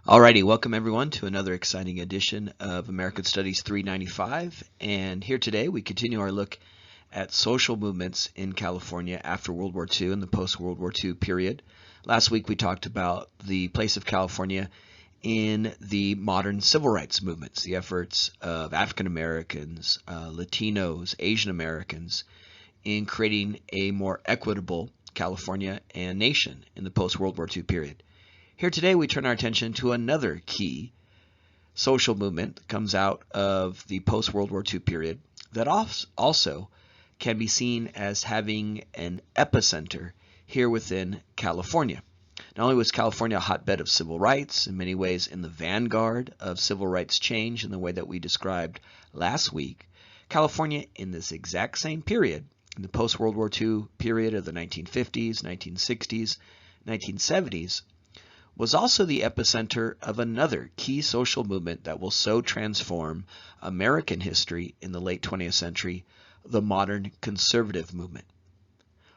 Alrighty, welcome everyone to another exciting edition of American Studies 395. And here today we continue our look at social movements in California after World War II and the post-World War II period. Last week we talked about the place of California in the modern civil rights movements, the efforts of African Americans, Latinos, Asian Americans in creating a more equitable California and nation in the post-World War II period. Here today we turn our attention to another key social movement that comes out of the post-World War II period that also can be seen as having an epicenter here within California. Not only was California a hotbed of civil rights, in many ways in the vanguard of civil rights change in the way that we described last week, California in this exact same period, in the post-World War II period of the 1950s, 1960s, 1970s, was also the epicenter of another key social movement that will so transform American history in the late 20th century, the modern conservative movement.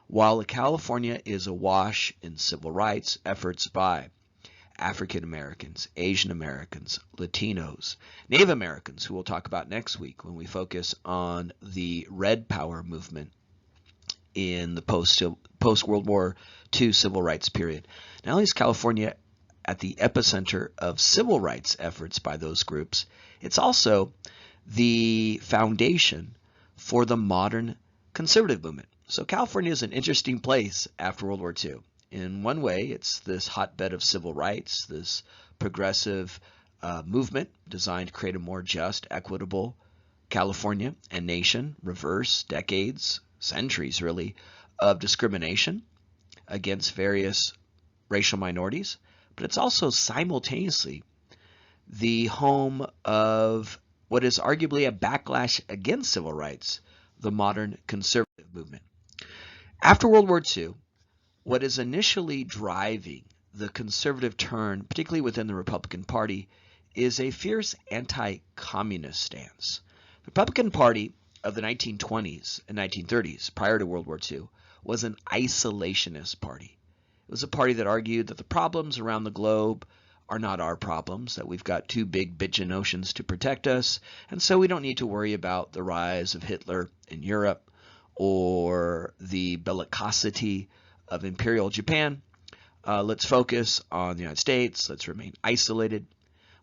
While California is awash in civil rights efforts by African Americans, Asian Americans, Latinos, Native Americans, who we'll talk about next week when we focus on the Red Power movement in the post-World War II civil rights period. Not only is California at the epicenter of civil rights efforts by those groups, it's also the foundation for the modern conservative movement. So California is an interesting place after World War II. In one way, it's this hotbed of civil rights, this progressive movement designed to create a more just, equitable California and nation, reverse decades, centuries really, of discrimination against various racial minorities. But it's also simultaneously the home of what is arguably a backlash against civil rights, the modern conservative movement. After World War II, what is initially driving the conservative turn, particularly within the Republican Party, is a fierce anti-communist stance. The Republican Party of the 1920s and 1930s, prior to World War II, was an isolationist party. It was a party that argued that the problems around the globe are not our problems, that we've got two big bitchin' oceans to protect us, and so we don't need to worry about the rise of Hitler in Europe or the bellicosity of Imperial Japan. Let's focus on the United States. Let's remain isolated.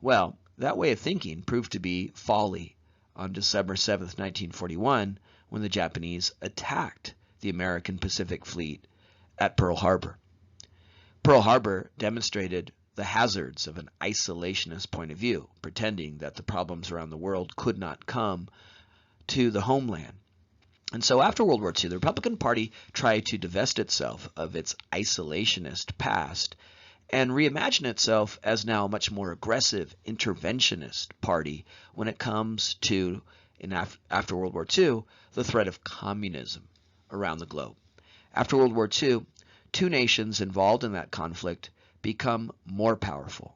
Well, that way of thinking proved to be folly on December 7th, 1941, when the Japanese attacked the American Pacific Fleet at Pearl Harbor. Pearl Harbor demonstrated the hazards of an isolationist point of view, pretending that the problems around the world could not come to the homeland. And so after World War II, the Republican Party tried to divest itself of its isolationist past and reimagine itself as now a much more aggressive interventionist party when it comes to, after World War II, the threat of communism around the globe. After World War II, two nations involved in that conflict become more powerful,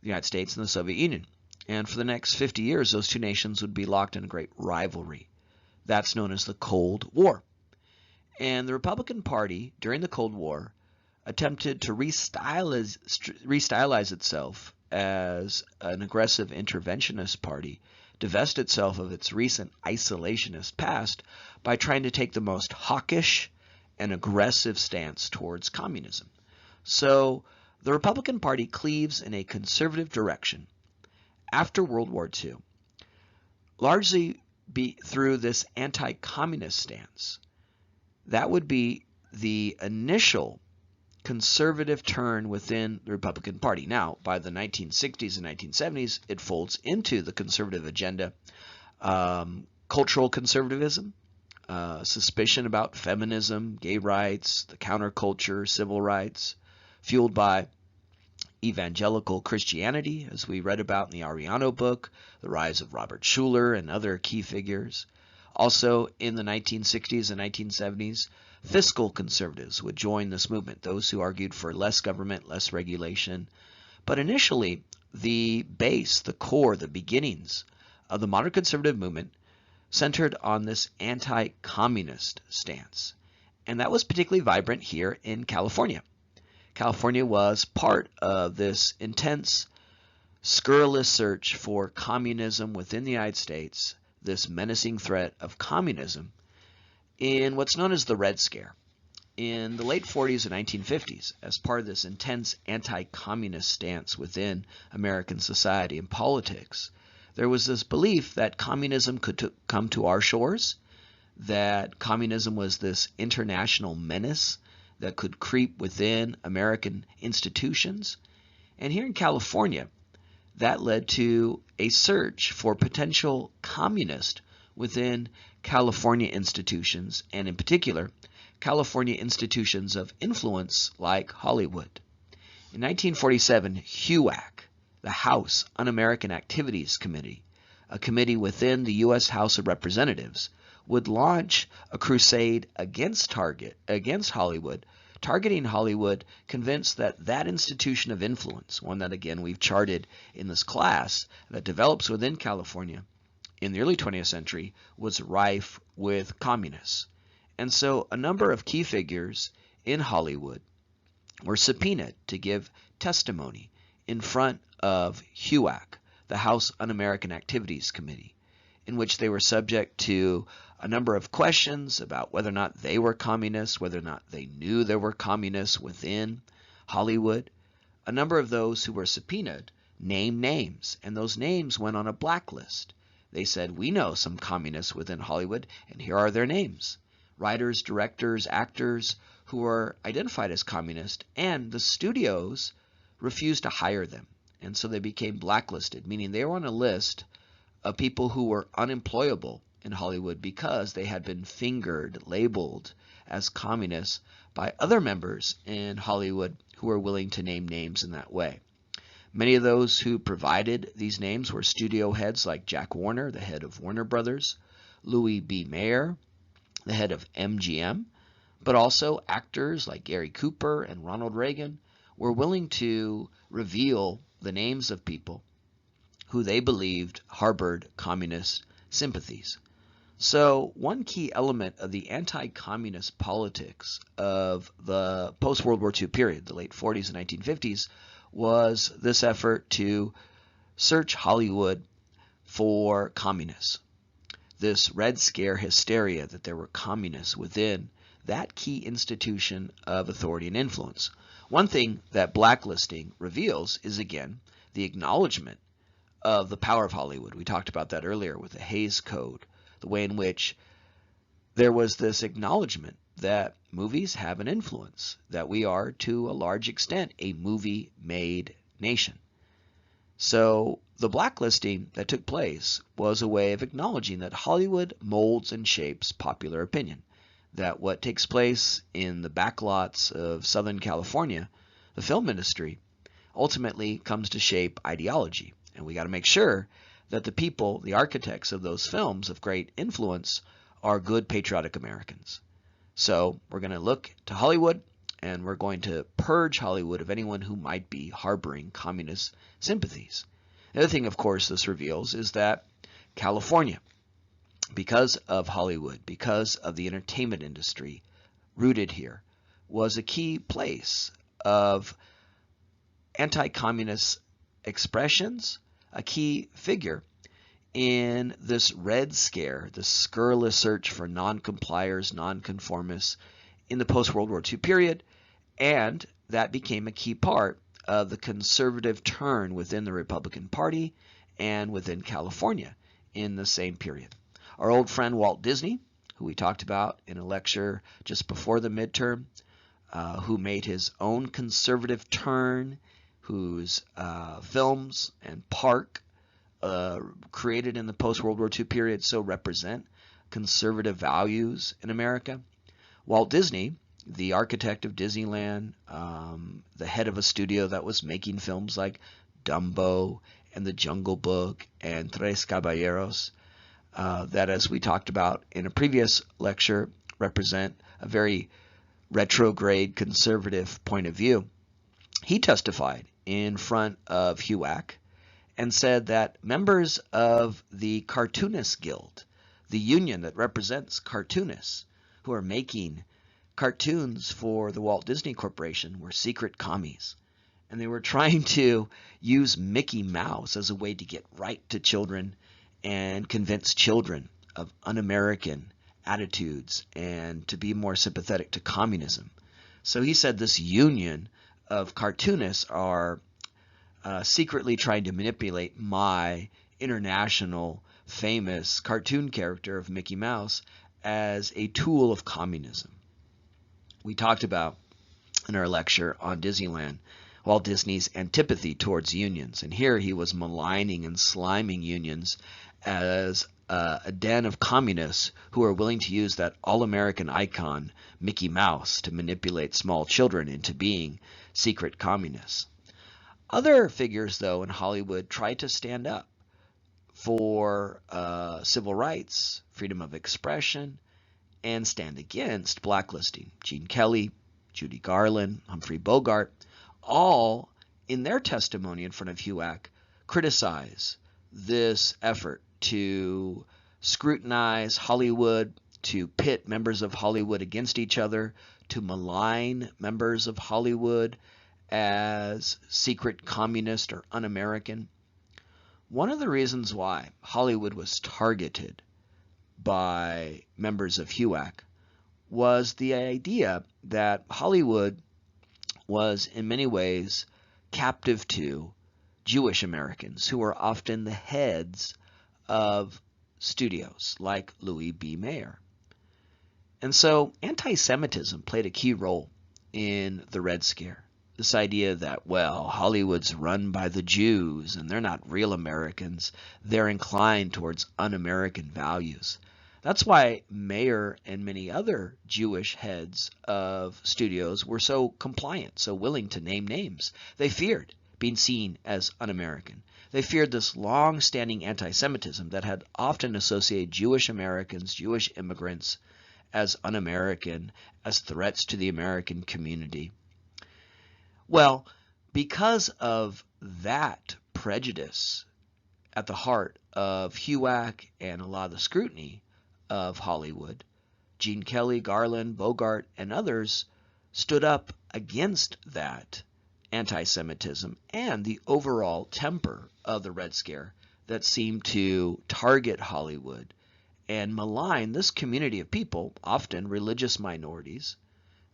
the United States and the Soviet Union. And for the next 50 years, those two nations would be locked in a great rivalry. That's known as the Cold War. And the Republican Party, during the Cold War, attempted to restylize itself as an aggressive interventionist party, divest itself of its recent isolationist past by trying to take the most hawkish and aggressive stance towards communism. So the Republican Party cleaves in a conservative direction after World War II, largely through this anti-communist stance. That would be the initial conservative turn within the Republican Party. Now, by the 1960s and 1970s, it folds into the conservative agenda, cultural conservatism, suspicion about feminism, gay rights, the counterculture, civil rights, fueled by evangelical Christianity, as we read about in the Ariano book, the rise of Robert Schuller and other key figures. Also, in the 1960s and 1970s, fiscal conservatives would join this movement, those who argued for less government, less regulation. But initially, the base, the core, the beginnings of the modern conservative movement centered on this anti-communist stance. And that was particularly vibrant here in California. California was part of this intense scurrilous search for communism within the United States, this menacing threat of communism, in what's known as the Red Scare. In the late 40s and 1950s, as part of this intense anti-communist stance within American society and politics, there was this belief that communism could come to our shores, that communism was this international menace that could creep within American institutions. And here in California, that led to a search for potential communists within California institutions, and in particular, California institutions of influence like Hollywood. In 1947, HUAC, the House Un-American Activities Committee, a committee within the U.S. House of Representatives, would launch a crusade against Hollywood, targeting Hollywood, convinced that that institution of influence, one that again we've charted in this class, that develops within California in the early 20th century, was rife with communists. And so a number of key figures in Hollywood were subpoenaed to give testimony in front of HUAC, the House Un-American Activities Committee, in which they were subject to a number of questions about whether or not they were communists, whether or not they knew there were communists within Hollywood. A number of those who were subpoenaed named names, and those names went on a blacklist. They said, we know some communists within Hollywood, and here are their names. Writers, directors, actors who were identified as communist, and the studios refused to hire them. And so they became blacklisted, meaning they were on a list of people who were unemployable in Hollywood because they had been fingered, labeled as communists by other members in Hollywood who were willing to name names in that way. Many of those who provided these names were studio heads like Jack Warner, the head of Warner Brothers, Louis B. Mayer, the head of MGM, but also actors like Gary Cooper and Ronald Reagan were willing to reveal the names of people who they believed harbored communist sympathies. So one key element of the anti-communist politics of the post-World War II period, the late 40s and 1950s, was this effort to search Hollywood for communists. This Red Scare hysteria that there were communists within that key institution of authority and influence. One thing that blacklisting reveals is, again, the acknowledgement of the power of Hollywood. We talked about that earlier with the Hays Code, the way in which there was this acknowledgement that movies have an influence, that we are, to a large extent, a movie-made nation. So the blacklisting that took place was a way of acknowledging that Hollywood molds and shapes popular opinion, that what takes place in the backlots of Southern California, the film industry, ultimately comes to shape ideology. And we got to make sure that the people, the architects of those films of great influence, are good patriotic Americans. So we're going to look to Hollywood, and we're going to purge Hollywood of anyone who might be harboring communist sympathies. The other thing, of course, this reveals is that California, because of Hollywood, because of the entertainment industry rooted here, was a key place of anti-communist expressions, a key figure in this Red Scare, the scurrilous search for non-compliers, non-conformists in the post-World War II period, and that became a key part of the conservative turn within the Republican Party and within California in the same period. Our old friend Walt Disney, who we talked about in a lecture just before the midterm, who made his own conservative turn, whose films and park created in the post-World War II period so represent conservative values in America. Walt Disney, the architect of Disneyland, the head of a studio that was making films like Dumbo and The Jungle Book and Tres Caballeros, that, as we talked about in a previous lecture, represent a very retrograde conservative point of view. He testified in front of HUAC and said that members of the Cartoonists Guild, the union that represents cartoonists who are making cartoons for the Walt Disney Corporation, were secret commies. And they were trying to use Mickey Mouse as a way to get right to children and convince children of un-American attitudes and to be more sympathetic to communism. So he said this union of cartoonists are secretly trying to manipulate my international famous cartoon character of Mickey Mouse as a tool of communism. We talked about in our lecture on Disneyland Walt Disney's antipathy towards unions, and here he was maligning and sliming unions as a den of communists who are willing to use that all-American icon Mickey Mouse to manipulate small children into being secret communists. Other figures, though, in Hollywood tried to stand up for civil rights, freedom of expression, and stand against blacklisting. Gene Kelly, Judy Garland, Humphrey Bogart, all in their testimony in front of HUAC criticize this effort to scrutinize Hollywood, to pit members of Hollywood against each other, to malign members of Hollywood as secret communist or un-American. One of the reasons why Hollywood was targeted by members of HUAC was the idea that Hollywood was in many ways captive to Jewish Americans who were often the heads of studios like Louis B. Mayer. And so anti-Semitism played a key role in the Red Scare. This idea that, well, Hollywood's run by the Jews and they're not real Americans. They're inclined towards un-American values. That's why Mayer and many other Jewish heads of studios were so compliant, so willing to name names. They feared being seen as un-American. They feared this long-standing anti-Semitism that had often associated Jewish Americans, Jewish immigrants, as un-American, as threats to the American community. Well, because of that prejudice at the heart of HUAC and a lot of the scrutiny of Hollywood, Gene Kelly, Garland, Bogart, and others stood up against that anti-Semitism and the overall temper of the Red Scare that seemed to target Hollywood and malign this community of people, often religious minorities,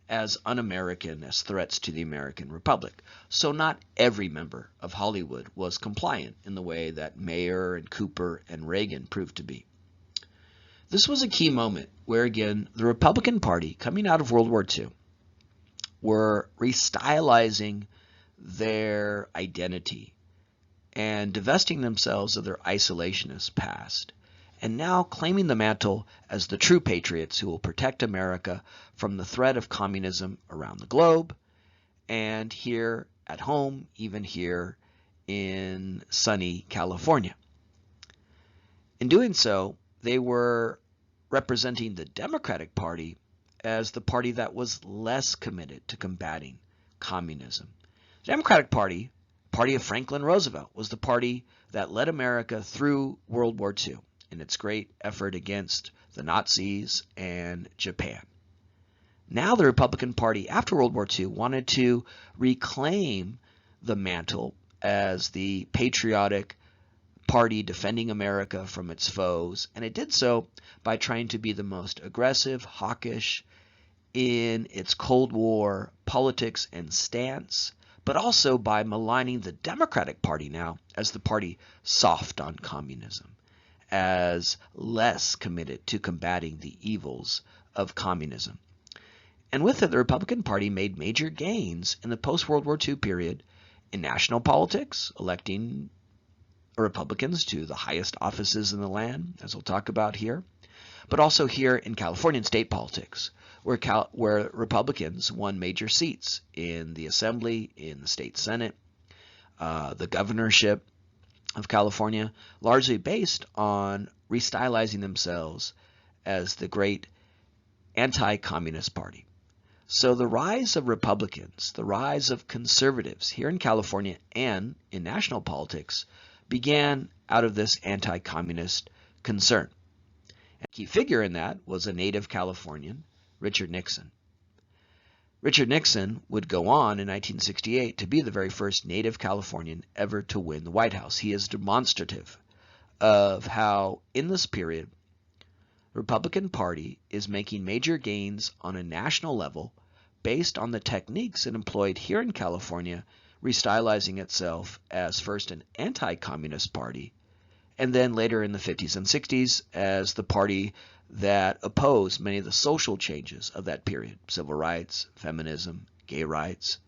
as un-American, as threats to the American Republic. So not every member of Hollywood was compliant in the way that Mayer and Cooper and Reagan proved to be. This was a key moment where, again, the Republican Party, coming out of World War II, were restylizing their identity and divesting themselves of their isolationist past, and now claiming the mantle as the true patriots who will protect America from the threat of communism around the globe and here at home, even here in sunny California. In doing so, they were representing the Democratic Party as the party that was less committed to combating communism. The Democratic Party, party of Franklin Roosevelt, was the party that led America through World War II in its great effort against the Nazis and Japan. Now the Republican Party, after World War II, wanted to reclaim the mantle as the patriotic party defending America from its foes, and it did so by trying to be the most aggressive, hawkish in its Cold War politics and stance, but also by maligning the Democratic Party now as the party soft on communism, as less committed to combating the evils of communism. And with it, the Republican Party made major gains in the post-World War II period in national politics, electing Republicans to the highest offices in the land, as we'll talk about here, but also here in Californian state politics, where Republicans won major seats in the Assembly, in the state Senate, the governorship of California, largely based on restylizing themselves as the great anti-communist party. So the rise of Republicans, the rise of conservatives here in California and in national politics began out of this anti-communist concern. And a key figure in that was a native Californian, Richard Nixon. Richard Nixon would go on in 1968 to be the very first native Californian ever to win the White House. He is demonstrative of how, in this period, the Republican Party is making major gains on a national level based on the techniques it employed here in California, restylizing itself as first an anti-communist party, and then later in the 50s and 60s as the party that opposed many of the social changes of that period: civil rights, feminism, gay rights.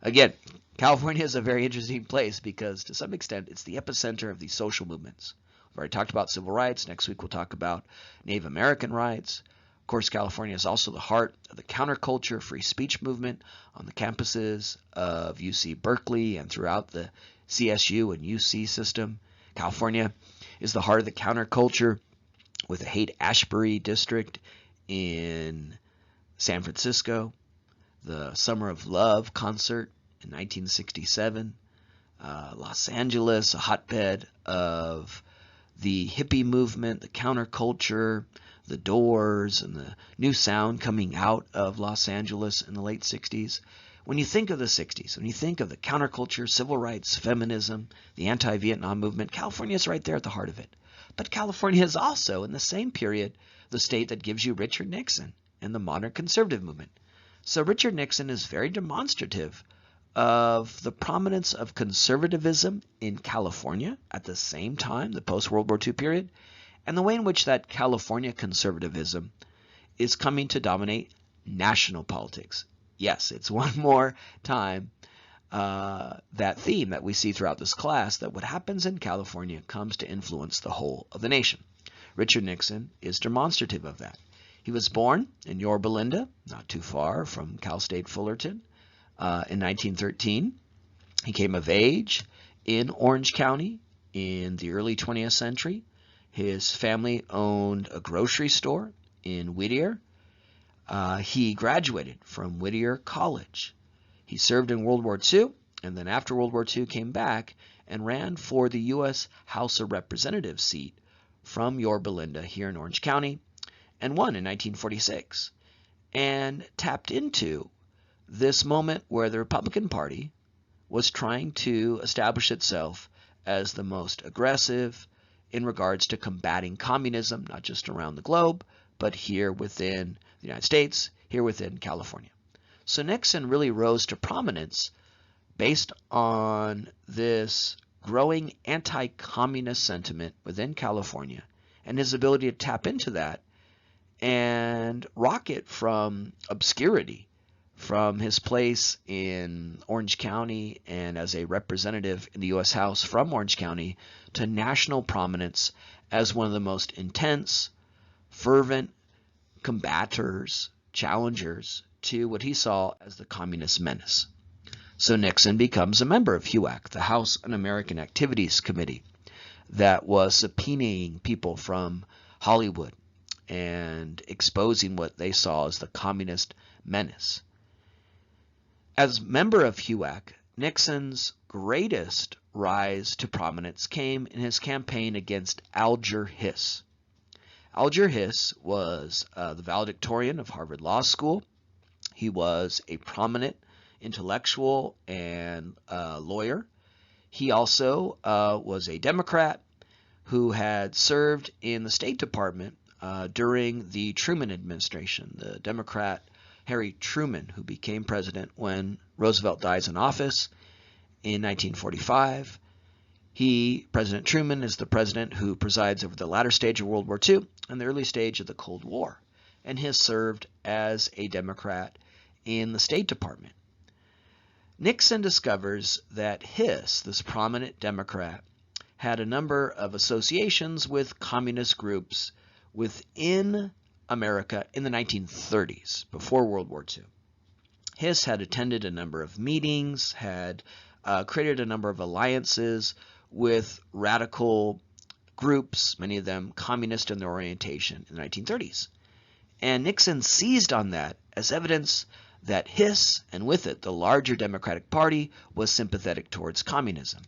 Again, California is a very interesting place because to some extent it's the epicenter of these social movements. We've already talked about civil rights. Next week we'll talk about Native American rights. Of course, California is also the heart of the counterculture free speech movement on the campuses of UC Berkeley and throughout the CSU and UC system. California is the heart of the counterculture with the Haight-Ashbury district in San Francisco, the Summer of Love concert in 1967, Los Angeles, a hotbed of the hippie movement, the counterculture, the Doors, and the new sound coming out of Los Angeles in the late 60s. When you think of the 60s, when you think of the counterculture, civil rights, feminism, the anti-Vietnam movement, California is right there at the heart of it. But California is also, in the same period, the state that gives you Richard Nixon and the modern conservative movement. So Richard Nixon is very demonstrative of the prominence of conservatism in California at the same time, the post-World War II period, and the way in which that California conservatism is coming to dominate national politics. Yes, it's one more time that theme that we see throughout this class, that what happens in California comes to influence the whole of the nation. Richard Nixon is demonstrative of that. He was born in Yorba Linda, not too far from Cal State Fullerton, in 1913. He came of age in Orange County in the early 20th century. His family owned a grocery store in Whittier. He graduated from Whittier College. He served in World War II, and then after World War II came back and ran for the U.S. House of Representatives seat from Yorba Linda here in Orange County, and won in 1946, and tapped into this moment where the Republican Party was trying to establish itself as the most aggressive in regards to combating communism, not just around the globe, but here within the United States, here within California. So Nixon really rose to prominence based on this growing anti-communist sentiment within California and his ability to tap into that and rocket from obscurity, from his place in Orange County and as a representative in the U.S. House from Orange County, to national prominence as one of the most intense, fervent combaters, challengers to what he saw as the communist menace. So Nixon becomes a member of HUAC, the House Un-American Activities Committee, that was subpoenaing people from Hollywood and exposing what they saw as the communist menace. As member of HUAC, Nixon's greatest rise to prominence came in his campaign against Alger Hiss. Alger Hiss was the valedictorian of Harvard Law School. He was a prominent intellectual and lawyer. He also was a Democrat who had served in the State Department during the Truman administration, the Democrat Harry Truman, who became president when Roosevelt dies in office in 1945. President Truman, is the president who presides over the latter stage of World War II and the early stage of the Cold War, and has served as a Democrat in the State Department. Nixon discovers that Hiss, this prominent Democrat, had a number of associations with communist groups within America in the 1930s, before World War II. Hiss had attended a number of meetings, had created a number of alliances with radical groups, many of them communist in their orientation, in the 1930s. And Nixon seized on that as evidence that Hiss, and with it the larger Democratic Party, was sympathetic towards communism.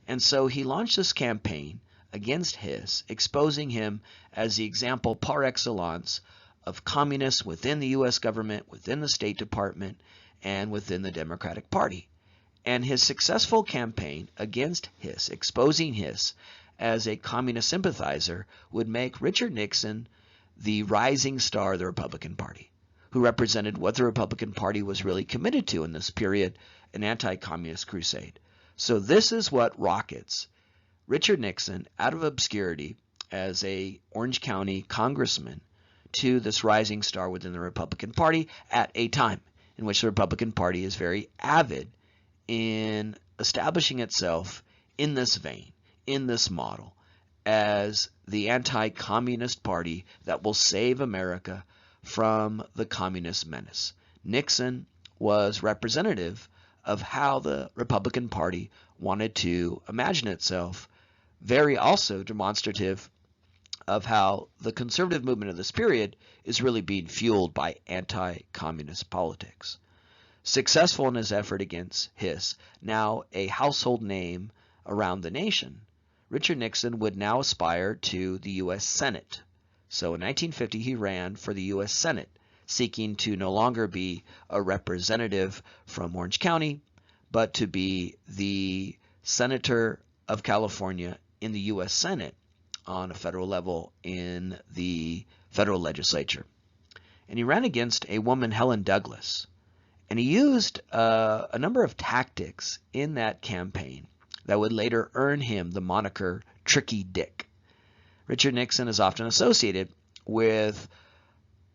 And so he launched this campaign against Hiss, exposing him as the example par excellence of communists within the U.S. government, within the State Department, and within the Democratic Party. And his successful campaign against Hiss, exposing Hiss as a communist sympathizer, would make Richard Nixon the rising star of the Republican Party, who represented what the Republican Party was really committed to in this period, an anti-communist crusade. So this is what rockets Richard Nixon out of obscurity as a Orange County congressman to this rising star within the Republican Party at a time in which the Republican Party is very avid in establishing itself in this vein, in this model, as the anti-communist party that will save America from the communist menace. Nixon was representative of how the Republican Party wanted to imagine itself, very also demonstrative of how the conservative movement of this period is really being fueled by anti-communist politics. Successful in his effort against Hiss, now a household name around the nation, Richard Nixon would now aspire to the U.S. Senate. So in 1950, he ran for the U.S. Senate, seeking to no longer be a representative from Orange County, but to be the Senator of California in the U.S. Senate on a federal level in the federal legislature. And he ran against a woman, Helen Douglas. And he used a number of tactics in that campaign that would later earn him the moniker Tricky Dick. Richard Nixon is often associated with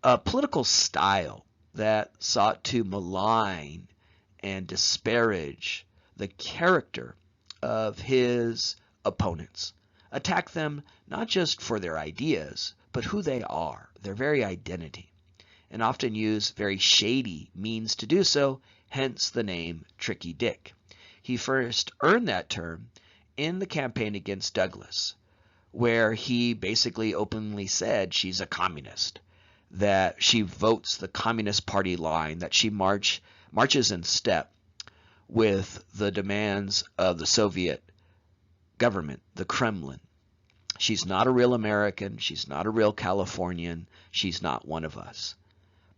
a political style that sought to malign and disparage the character of his opponents, attack them not just for their ideas, but who they are, their very identity, and often use very shady means to do so, hence the name Tricky Dick. He first earned that term in the campaign against Douglas, where he basically openly said she's a communist, that she votes the Communist Party line, that she marches in step with the demands of the Soviet government, the Kremlin. She's not a real American. She's not a real Californian. She's not one of us.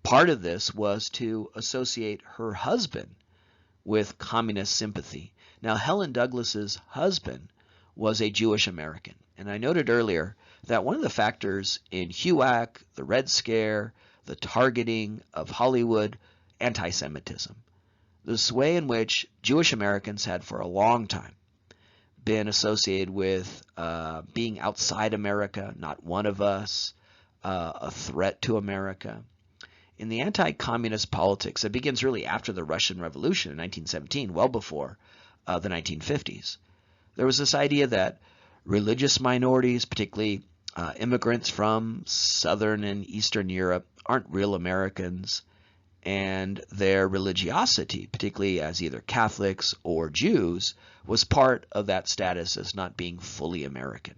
Part of this was to associate her husband with communist sympathy. Now, Helen Douglas's husband was a Jewish American. And I noted earlier that one of the factors in HUAC, the Red Scare, the targeting of Hollywood, anti-Semitism, this way in which Jewish Americans had for a long time been associated with being outside America, not one of us, a threat to America. In the anti-communist politics that begins really after the Russian Revolution in 1917, well before the 1950s, there was this idea that religious minorities, particularly immigrants from Southern and Eastern Europe, aren't real Americans, and their religiosity, particularly as either Catholics or Jews, was part of that status as not being fully American.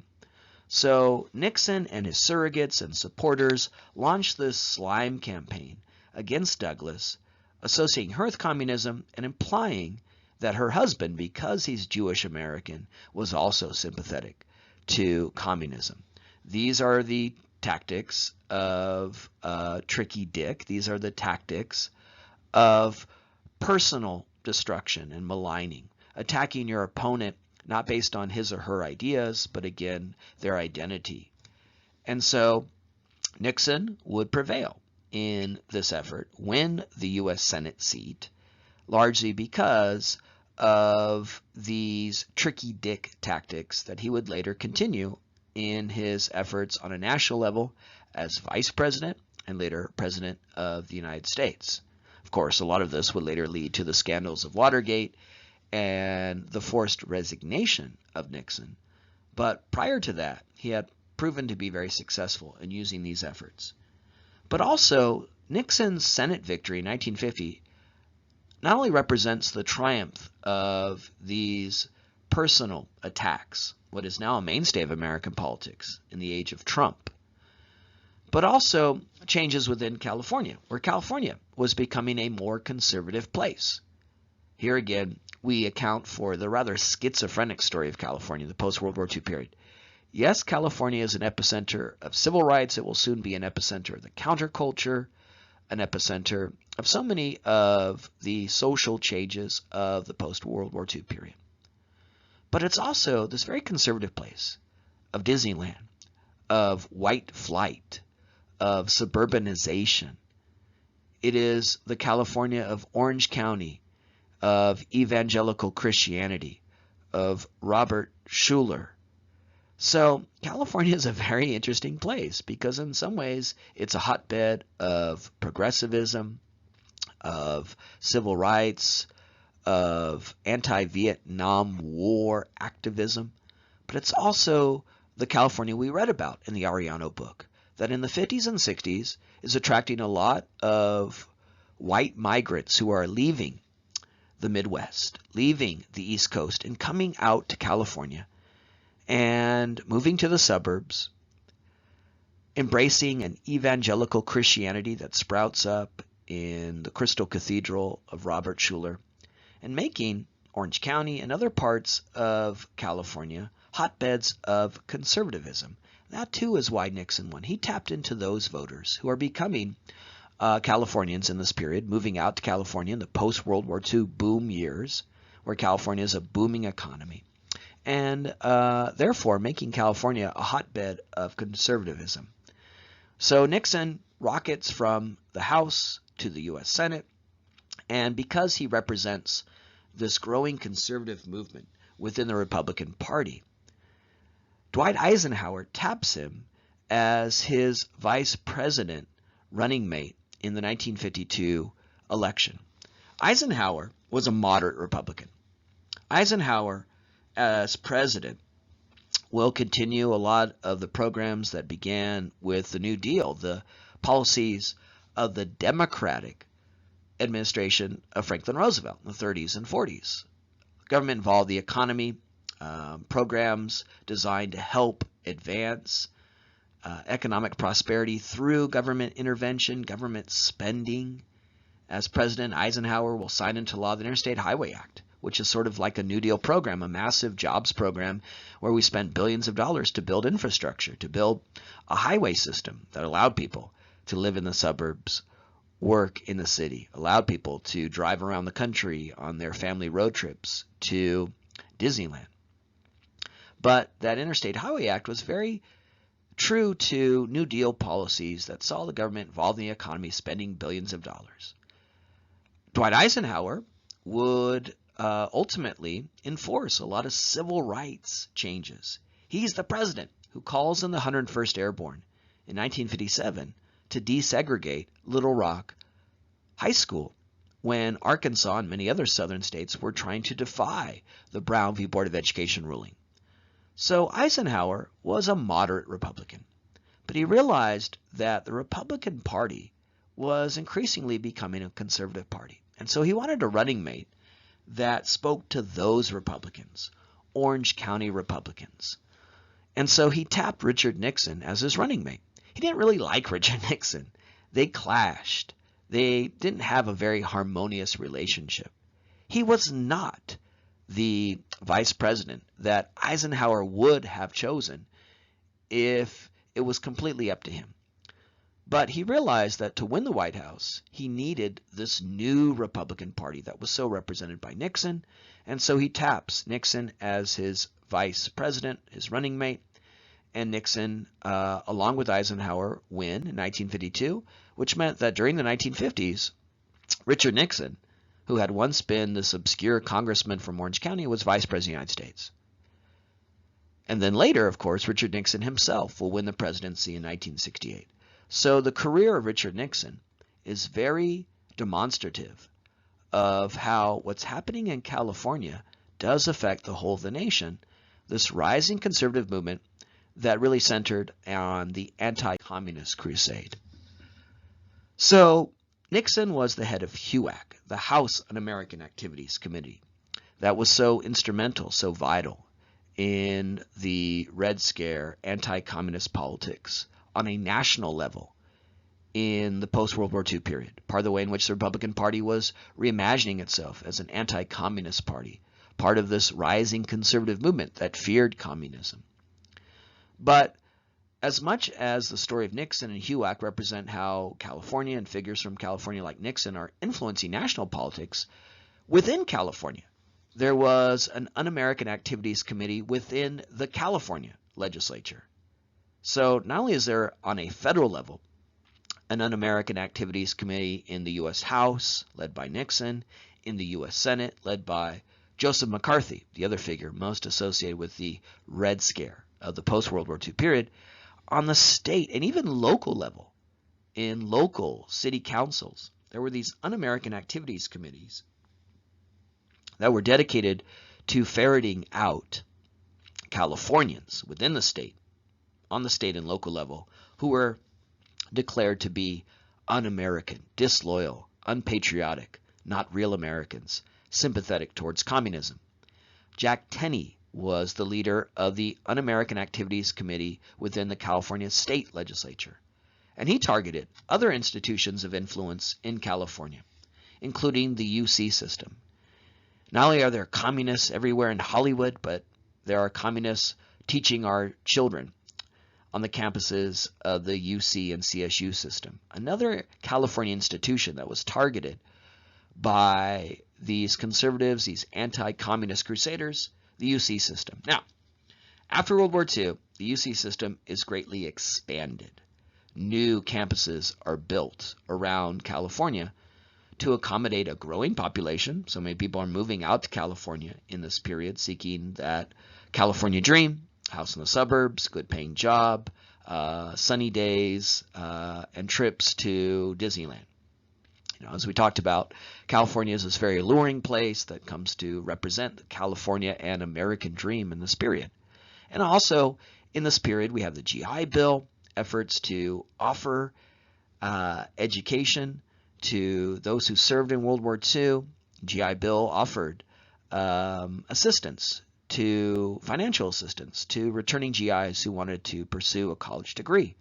So Nixon and his surrogates and supporters launched this slime campaign against Douglas, associating her with communism and implying that her husband, because he's Jewish American, was also sympathetic to communism. These are the tactics of Tricky Dick. These are the tactics of personal destruction and maligning, attacking your opponent not based on his or her ideas, but again, their identity. And so Nixon would prevail in this effort, win the U.S. Senate seat, largely because of these Tricky Dick tactics that he would later continue in his efforts on a national level as vice president and later president of the United States. Of course, a lot of this would later lead to the scandals of Watergate and the forced resignation of Nixon. But prior to that, he had proven to be very successful in using these efforts. But also, Nixon's Senate victory in 1950 not only represents the triumph of these personal attacks, what is now a mainstay of American politics in the age of Trump, but also changes within California, where California was becoming a more conservative place. Here again, we account for the rather schizophrenic story of California, the post-World War II period. Yes, California is an epicenter of civil rights. It will soon be an epicenter of the counterculture, an epicenter of so many of the social changes of the post-World War II period. But it's also this very conservative place of Disneyland, of white flight, of suburbanization. It is the California of Orange County, of evangelical Christianity, of Robert Schuller. So California is a very interesting place because in some ways it's a hotbed of progressivism, of civil rights, of anti-Vietnam War activism, but it's also the California we read about in the Arellano book, that in the 50s and 60s is attracting a lot of white migrants who are leaving the Midwest, leaving the East Coast, and coming out to California and moving to the suburbs, embracing an evangelical Christianity that sprouts up in the Crystal Cathedral of Robert Schuller, and making Orange County and other parts of California hotbeds of conservatism. That too is why Nixon won. He tapped into those voters who are becoming Californians in this period, moving out to California in the post-World War II boom years, where California is a booming economy, and therefore making California a hotbed of conservatism. So Nixon rockets from the House to the U.S. Senate, and because he represents this growing conservative movement within the Republican Party, Dwight Eisenhower taps him as his vice president running mate in the 1952 election. Eisenhower was a moderate Republican. Eisenhower, as president, will continue a lot of the programs that began with the New Deal, the policies of the Democratic administration of Franklin Roosevelt in the 30s and 40s. Government involved the economy, programs designed to help advance economic prosperity through government intervention, government spending. As President, Eisenhower will sign into law the Interstate Highway Act, which is sort of like a New Deal program, a massive jobs program where we spent billions of dollars to build infrastructure, to build a highway system that allowed people to live in the suburbs, work in the city, allowed people to drive around the country on their family road trips to Disneyland. But that Interstate Highway Act was very true to New Deal policies that saw the government involved in the economy spending billions of dollars. Dwight Eisenhower would ultimately enforce a lot of civil rights changes. He's the president who calls in the 101st Airborne in 1957 to desegregate Little Rock High School when Arkansas and many other southern states were trying to defy the Brown v. Board of Education ruling. So Eisenhower was a moderate Republican, but he realized that the Republican Party was increasingly becoming a conservative party. And so he wanted a running mate that spoke to those Republicans, Orange County Republicans. And so he tapped Richard Nixon as his running mate. He didn't really like Richard Nixon. They clashed. They didn't have a very harmonious relationship. He was not the vice president that Eisenhower would have chosen if it was completely up to him. But he realized that to win the White House, he needed this new Republican Party that was so represented by Nixon, and so he taps Nixon as his vice president, his running mate, and Nixon, along with Eisenhower, win in 1952, which meant that during the 1950s, Richard Nixon, who had once been this obscure congressman from Orange County, was vice president of the United States. And then later, of course, Richard Nixon himself will win the presidency in 1968. So the career of Richard Nixon is very demonstrative of how what's happening in California does affect the whole of the nation, this rising conservative movement that really centered on the anti-communist crusade. So Nixon was the head of HUAC, the House Un-American Activities Committee, that was so instrumental, so vital in the Red Scare, anti-communist politics on a national level in the post-World War II period, part of the way in which the Republican Party was reimagining itself as an anti-communist party, part of this rising conservative movement that feared communism. But as much as the story of Nixon and HUAC represent how California and figures from California like Nixon are influencing national politics, within California, there was an Un-American Activities Committee within the California legislature. So not only is there on a federal level an Un-American Activities Committee in the U.S. House, led by Nixon, in the U.S. Senate, led by Joseph McCarthy, the other figure most associated with the Red Scare of the post-World War II period, on the state and even local level, in local city councils, there were these Un-American Activities Committees that were dedicated to ferreting out Californians within the state, on the state and local level, who were declared to be un-American, disloyal, unpatriotic, not real Americans, sympathetic towards communism. Jack Tenney was the leader of the Un-American Activities Committee within the California state legislature, and he targeted other institutions of influence in California, including the UC system. Not only are there communists everywhere in Hollywood, but there are communists teaching our children on the campuses of the UC and CSU system. Another California institution that was targeted by these conservatives, these anti-communist crusaders, the UC system. Now, after World War II, the UC system is greatly expanded. New campuses are built around California to accommodate a growing population. So many people are moving out to California in this period, seeking that California dream, house in the suburbs, good paying job, sunny days, and trips to Disneyland. You know, as we talked about, California is this very alluring place that comes to represent the California and American dream in this period. And also in this period, we have the GI Bill, efforts to offer education to those who served in World War II. GI Bill offered assistance to financial assistance to returning GIs who wanted to pursue a college degree.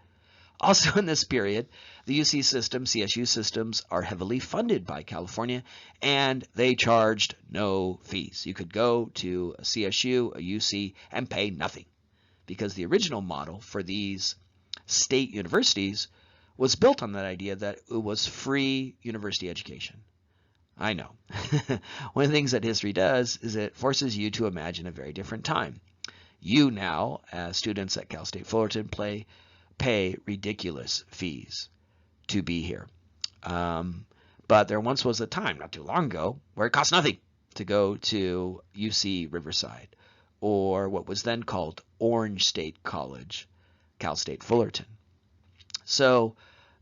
Also in this period, the UC system, CSU systems are heavily funded by California, and they charged no fees. You could go to a CSU, a UC, and pay nothing, because the original model for these state universities was built on that idea that it was free university education. I know. One of the things that history does is it forces you to imagine a very different time. You now, as students at Cal State Fullerton, pay ridiculous fees to be here. But there once was a time, not too long ago, where it cost nothing to go to UC Riverside, or what was then called Orange State College, Cal State Fullerton. So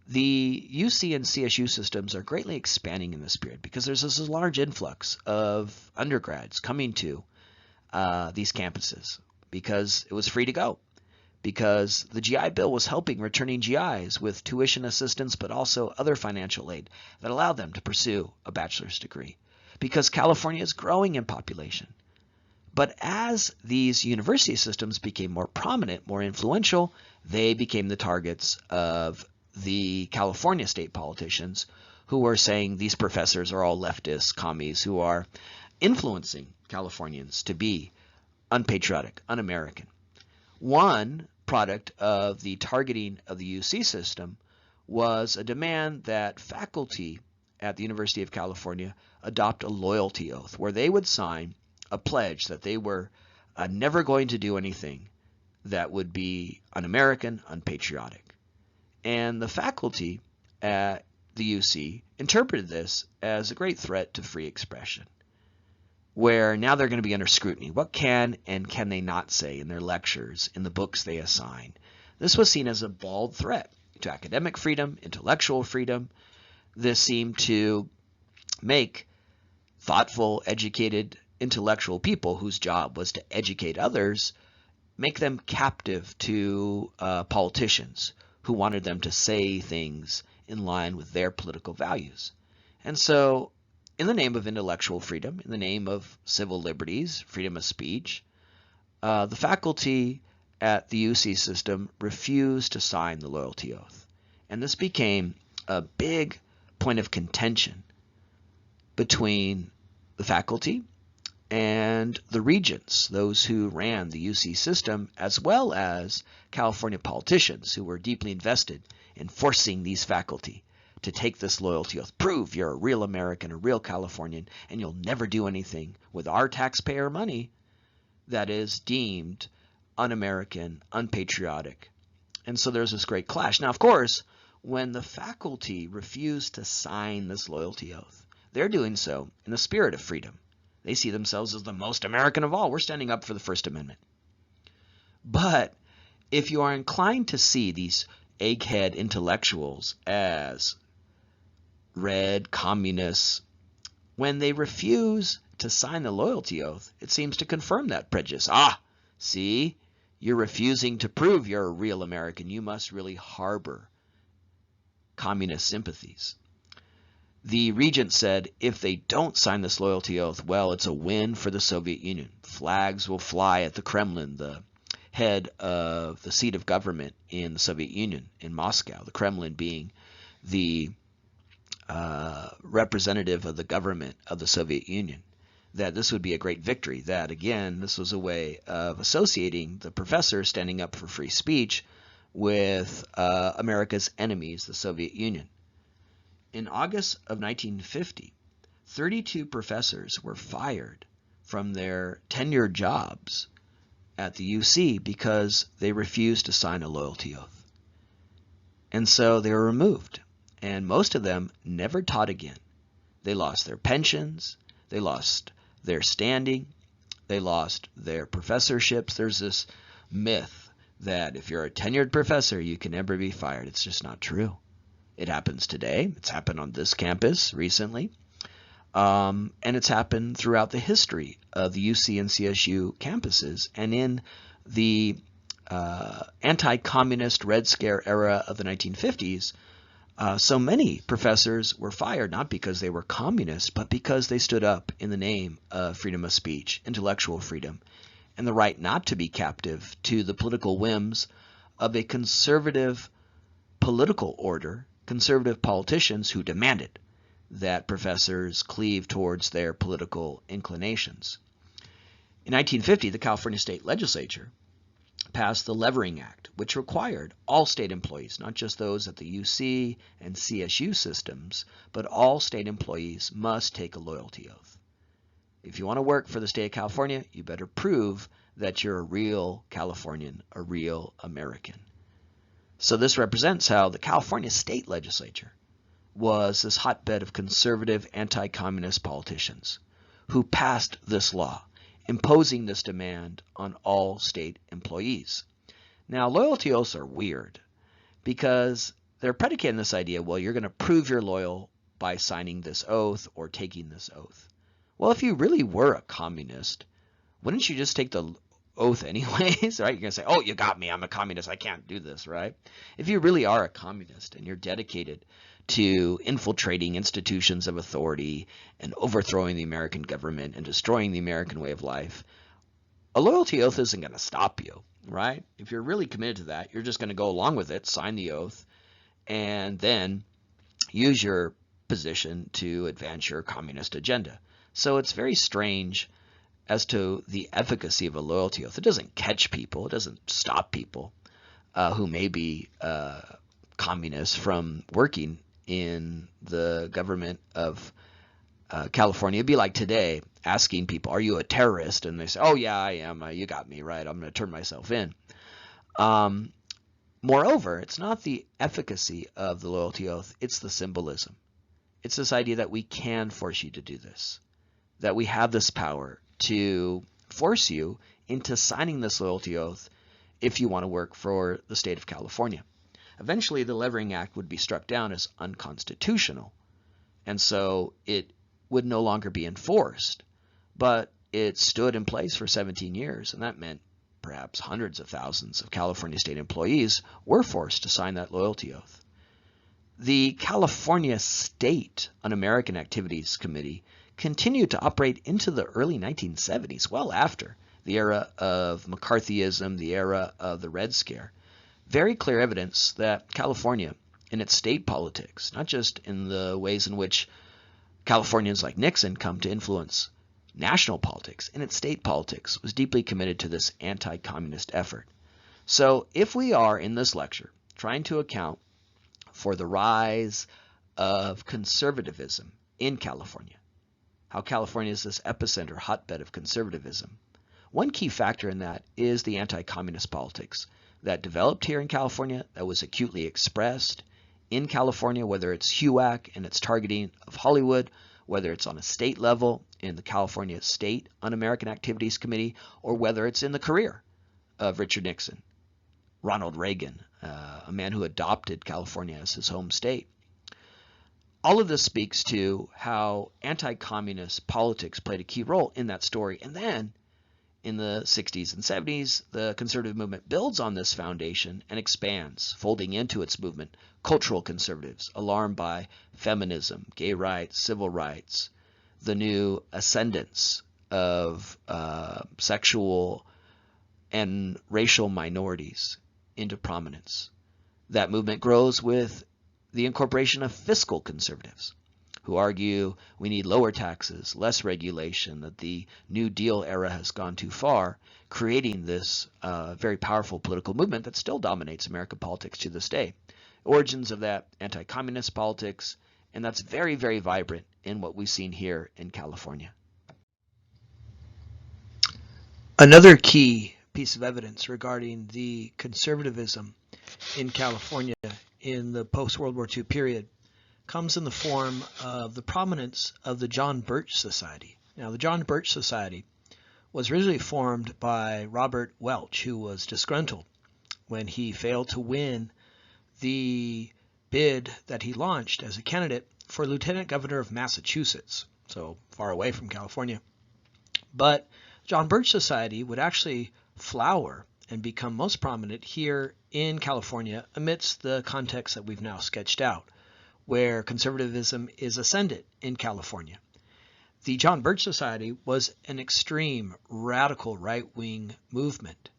the UC and CSU systems are greatly expanding in this period because there's this large influx of undergrads coming to these campuses because it was free to go, because the GI Bill was helping returning GIs with tuition assistance, but also other financial aid that allowed them to pursue a bachelor's degree, because California is growing in population. But as these university systems became more prominent, more influential, they became the targets of the California state politicians who were saying these professors are all leftists, commies, who are influencing Californians to be unpatriotic, un-American. One product of the targeting of the UC system was a demand that faculty at the University of California adopt a loyalty oath where they would sign a pledge that they were never going to do anything that would be un-American, unpatriotic. And the faculty at the UC interpreted this as a great threat to free expression, where now they're going to be under scrutiny. What can and can they not say in their lectures, in the books they assign? This was seen as a bald threat to academic freedom, intellectual freedom. This seemed to make thoughtful, educated, intellectual people whose job was to educate others, make them captive to politicians who wanted them to say things in line with their political values. And so, in the name of intellectual freedom, in the name of civil liberties, freedom of speech, the faculty at the UC system refused to sign the loyalty oath. And this became a big point of contention between the faculty and the regents, those who ran the UC system, as well as California politicians who were deeply invested in forcing these faculty to take this loyalty oath. Prove you're a real American, a real Californian, and you'll never do anything with our taxpayer money that is deemed un-American, unpatriotic. And so there's this great clash. Now, of course, when the faculty refuse to sign this loyalty oath, they're doing so in the spirit of freedom. They see themselves as the most American of all. We're standing up for the First Amendment. But if you are inclined to see these egghead intellectuals as red communists, when they refuse to sign the loyalty oath, it seems to confirm that prejudice. Ah, see, you're refusing to prove you're a real American. You must really harbor communist sympathies. The regent said if they don't sign this loyalty oath, well, it's a win for the Soviet Union. Flags will fly at the Kremlin, the head of the seat of government in the Soviet Union, in Moscow, the Kremlin being the representative of the government of the Soviet Union. That this would be a great victory, that again, this was a way of associating the professor standing up for free speech with America's enemies, the Soviet Union. In August of 1950, 32 professors were fired from their tenured jobs at the UC because they refused to sign a loyalty oath. And so they were removed, and most of them never taught again. They lost their pensions, they lost their standing, they lost their professorships. There's this myth that if you're a tenured professor, you can never be fired. It's just not true. It happens today. It's happened on this campus recently. And it's happened throughout the history of the UC and CSU campuses. And in the anti-communist Red Scare era of the 1950s, so many professors were fired, not because they were communist, but because they stood up in the name of freedom of speech, intellectual freedom, and the right not to be captive to the political whims of a conservative political order, conservative politicians who demanded that professors cleave towards their political inclinations. In 1950, the California State Legislature passed the Levering Act, which required all state employees, not just those at the UC and CSU systems, but all state employees must take a loyalty oath. If you want to work for the state of California, you better prove that you're a real Californian, a real American. So this represents how the California State Legislature was this hotbed of conservative anti-communist politicians who passed this law, imposing this demand on all state employees. Now, loyalty oaths are weird because they're predicated on this idea, well, you're going to prove you're loyal by signing this oath or taking this oath. Well, if you really were a communist, wouldn't you just take the oath anyways, right? You're going to say, oh, you got me, I'm a communist, I can't do this, right? If you really are a communist and you're dedicated to infiltrating institutions of authority and overthrowing the American government and destroying the American way of life, a loyalty oath isn't going to stop you, right? If you're really committed to that, you're just going to go along with it, sign the oath, and then use your position to advance your communist agenda. So it's very strange as to the efficacy of a loyalty oath. It doesn't catch people. It doesn't stop people who may be communists from working in the government of California. It'd be like today asking people, are you a terrorist? And they say, oh, yeah, I am. You got me, right? I'm going to turn myself in. Moreover, it's not the efficacy of the loyalty oath. It's the symbolism. It's this idea that we can force you to do this, that we have this power to force you into signing this loyalty oath if you want to work for the state of California. Eventually, the Levering Act would be struck down as unconstitutional, and so it would no longer be enforced. But it stood in place for 17 years, and that meant perhaps hundreds of thousands of California state employees were forced to sign that loyalty oath. The California State Un-American Activities Committee continued to operate into the early 1970s, well after the era of McCarthyism, the era of the Red Scare. Very clear evidence that California, in its state politics, not just in the ways in which Californians like Nixon come to influence national politics and its state politics was deeply committed to this anti-communist effort. So if we are in this lecture trying to account for the rise of conservatism in California, how California is this epicenter, hotbed of conservatism, one key factor in that is the anti-communist politics that developed here in California, that was acutely expressed in California, whether it's HUAC and its targeting of Hollywood, whether it's on a state level in the California State Un-American Activities Committee, or whether it's in the career of Richard Nixon, Ronald Reagan, a man who adopted California as his home state. All of this speaks to how anti-communist politics played a key role in that story. And then in the 60s and 70s, the conservative movement builds on this foundation and expands, folding into its movement cultural conservatives, alarmed by feminism, gay rights, civil rights, the new ascendance of sexual and racial minorities into prominence. That movement grows with the incorporation of fiscal conservatives, who argue we need lower taxes, less regulation, that the New Deal era has gone too far, creating this very powerful political movement that still dominates American politics to this day. Origins of that anti-communist politics, and that's very, very vibrant in what we've seen here in California. Another key piece of evidence regarding the conservatism in California in the post-World War II period comes in the form of the prominence of the John Birch Society. Now, the John Birch Society was originally formed by Robert Welch, who was disgruntled when he failed to win the bid that he launched as a candidate for Lieutenant Governor of Massachusetts, so far away from California. But John Birch Society would actually flower and become most prominent here in California amidst the context that we've now sketched out, where conservatism is ascendant in California. The John Birch Society was an extreme, radical right-wing movement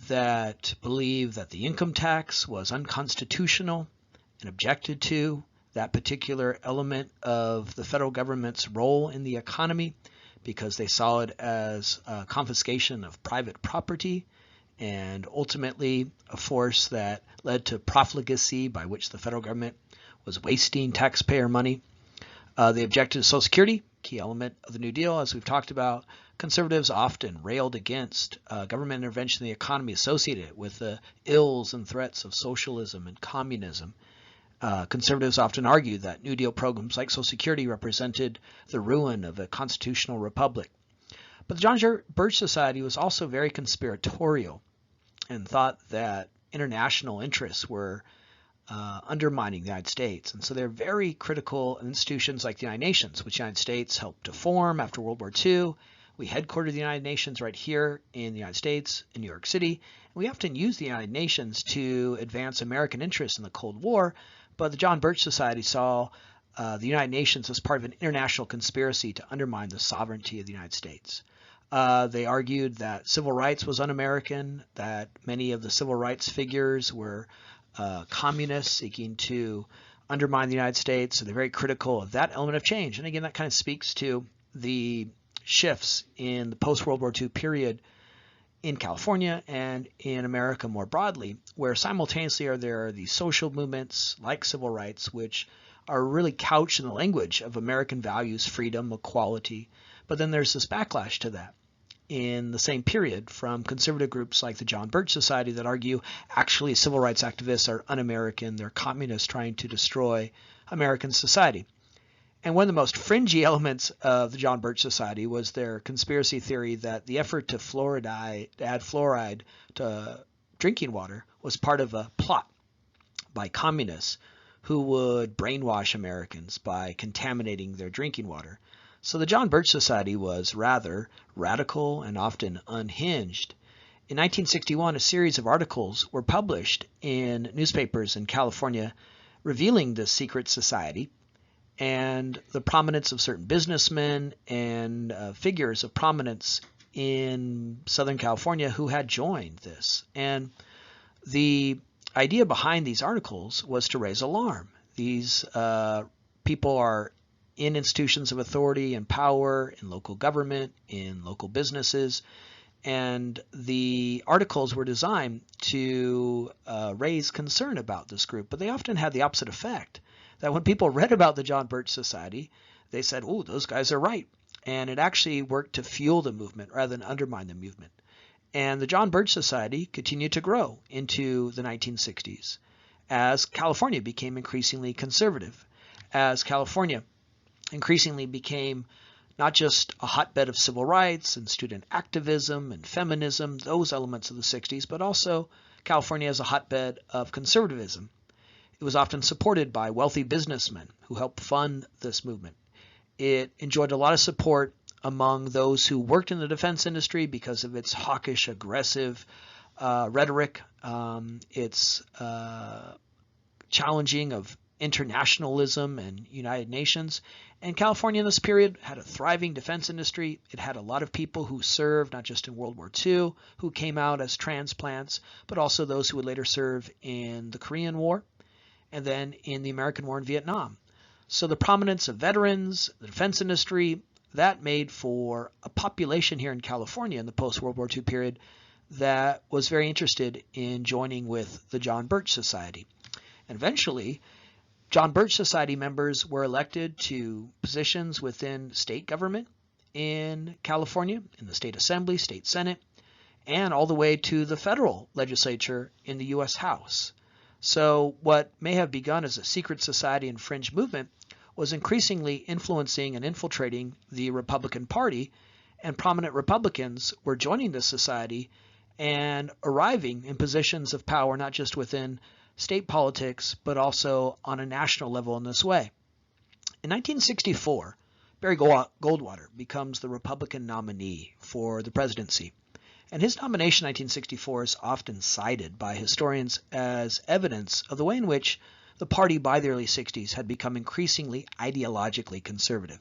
that believed that the income tax was unconstitutional and objected to that particular element of the federal government's role in the economy because they saw it as a confiscation of private property and ultimately a force that led to profligacy by which the federal government was wasting taxpayer money. They objected to Social Security, key element of the New Deal, as we've talked about. Conservatives often railed against government intervention in the economy associated with the ills and threats of socialism and communism. Conservatives often argued that New Deal programs like Social Security represented the ruin of a constitutional republic. But the John Birch Society was also very conspiratorial and thought that international interests were undermining the United States. And so they're very critical of institutions like the United Nations, which the United States helped to form after World War II. We headquartered the United Nations right here in the United States, in New York City. And we often use the United Nations to advance American interests in the Cold War, but the John Birch Society saw the United Nations as part of an international conspiracy to undermine the sovereignty of the United States. They argued that civil rights was un-American, that many of the civil rights figures were communists seeking to undermine the United States. So they're very critical of that element of change. And again, that kind of speaks to the shifts in the post-World War II period in California and in America more broadly, where simultaneously there are these social movements like civil rights, which are really couched in the language of American values, freedom, equality. But then there's this backlash to that in the same period from conservative groups like the John Birch Society that argue actually civil rights activists are un-American, they're communists trying to destroy American society. And one of the most fringy elements of the John Birch Society was their conspiracy theory that the effort to add fluoride to drinking water was part of a plot by communists who would brainwash Americans by contaminating their drinking water. So the John Birch Society was rather radical and often unhinged. In 1961, a series of articles were published in newspapers in California revealing this secret society and the prominence of certain businessmen and figures of prominence in Southern California who had joined this. And the idea behind these articles was to raise alarm. These people are in institutions of authority and power, in local government, in local businesses. And the articles were designed to raise concern about this group, but they often had the opposite effect, that when people read about the John Birch Society, they said, oh, those guys are right. And it actually worked to fuel the movement rather than undermine the movement. And the John Birch Society continued to grow into the 1960s as California became increasingly conservative, as California increasingly became not just a hotbed of civil rights and student activism and feminism, those elements of the 60s, but also California as a hotbed of conservatism. It was often supported by wealthy businessmen who helped fund this movement. It enjoyed a lot of support among those who worked in the defense industry because of its hawkish, aggressive rhetoric, its challenging of internationalism and United Nations. And California in this period had a thriving defense industry. It had a lot of people who served not just in World War II, who came out as transplants, but also those who would later serve in the Korean War and then in the American War in Vietnam. So the prominence of veterans, the defense industry, that made for a population here in California in the post-World War II period that was very interested in joining with the John Birch Society. And eventually, John Birch Society members were elected to positions within state government in California, in the state assembly, state senate, and all the way to the federal legislature in the U.S. House. So what may have begun as a secret society and fringe movement was increasingly influencing and infiltrating the Republican Party, and prominent Republicans were joining this society and arriving in positions of power not just within state politics, but also on a national level in this way. In 1964, Barry Goldwater becomes the Republican nominee for the presidency. And his nomination in 1964 is often cited by historians as evidence of the way in which the party by the early 60s had become increasingly ideologically conservative.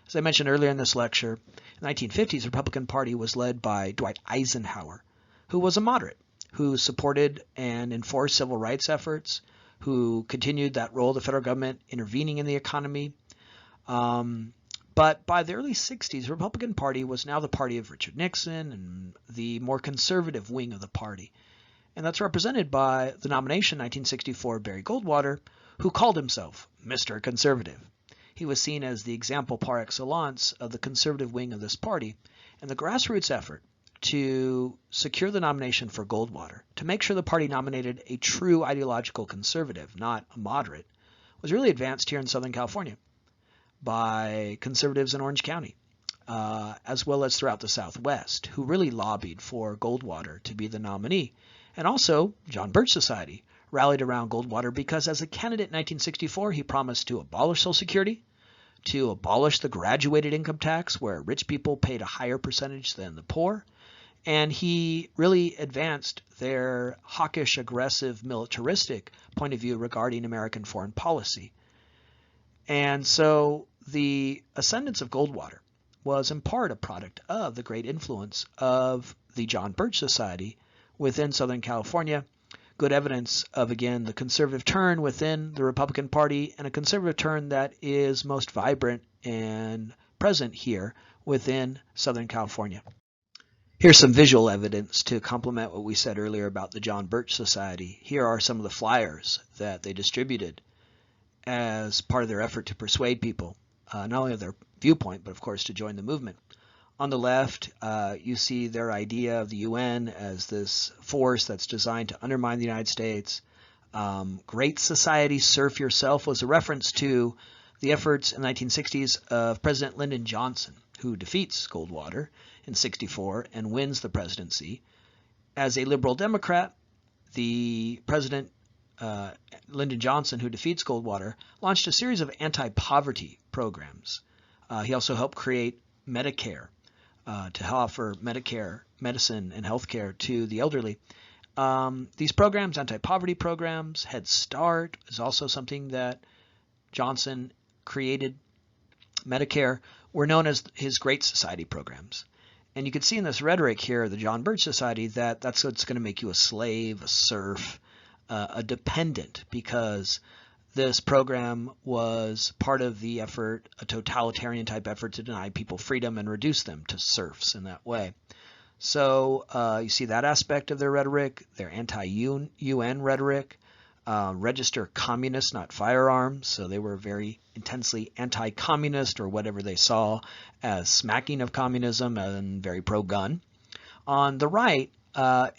As I mentioned earlier in this lecture, in the 1950s, the Republican Party was led by Dwight Eisenhower, who was a moderate, who supported and enforced civil rights efforts, who continued that role of the federal government intervening in the economy. But by the early 60s, the Republican Party was now the party of Richard Nixon and the more conservative wing of the party. And that's represented by the nomination in 1964 of Barry Goldwater, who called himself Mr. Conservative. He was seen as the example par excellence of the conservative wing of this party, and the grassroots effort to secure the nomination for Goldwater, to make sure the party nominated a true ideological conservative, not a moderate, was really advanced here in Southern California by conservatives in Orange County, as well as throughout the Southwest, who really lobbied for Goldwater to be the nominee. And also, John Birch Society rallied around Goldwater because as a candidate in 1964, he promised to abolish Social Security, to abolish the graduated income tax where rich people paid a higher percentage than the poor, and he really advanced their hawkish, aggressive, militaristic point of view regarding American foreign policy. And so the ascendance of Goldwater was in part a product of the great influence of the John Birch Society within Southern California. Good evidence of, again, the conservative turn within the Republican Party, and a conservative turn that is most vibrant and present here within Southern California. Here's some visual evidence to complement what we said earlier about the John Birch Society. Here are some of the flyers that they distributed as part of their effort to persuade people, not only of their viewpoint, but of course to join the movement. On the left, you see their idea of the UN as this force that's designed to undermine the United States. Great Society, Surf Yourself was a reference to the efforts in the 1960s of President Lyndon Johnson, who defeats Goldwater in 64 and wins the presidency. As a liberal Democrat, the president, Lyndon Johnson, who defeats Goldwater, launched a series of anti-poverty programs. He also helped create Medicare to offer Medicare medicine and health care to the elderly. These programs, anti-poverty programs, Head Start is also something that Johnson created. Medicare were known as his Great Society programs. And you can see in this rhetoric here, the John Birch Society, that that's what's going to make you a slave, a serf, a dependent, because This program was part of the effort, a totalitarian type effort to deny people freedom and reduce them to serfs in that way. So you see that aspect of their rhetoric, their anti-UN rhetoric, register communists, not firearms. So they were very intensely anti-communist, or whatever they saw as smacking of communism, and very pro-gun. On the right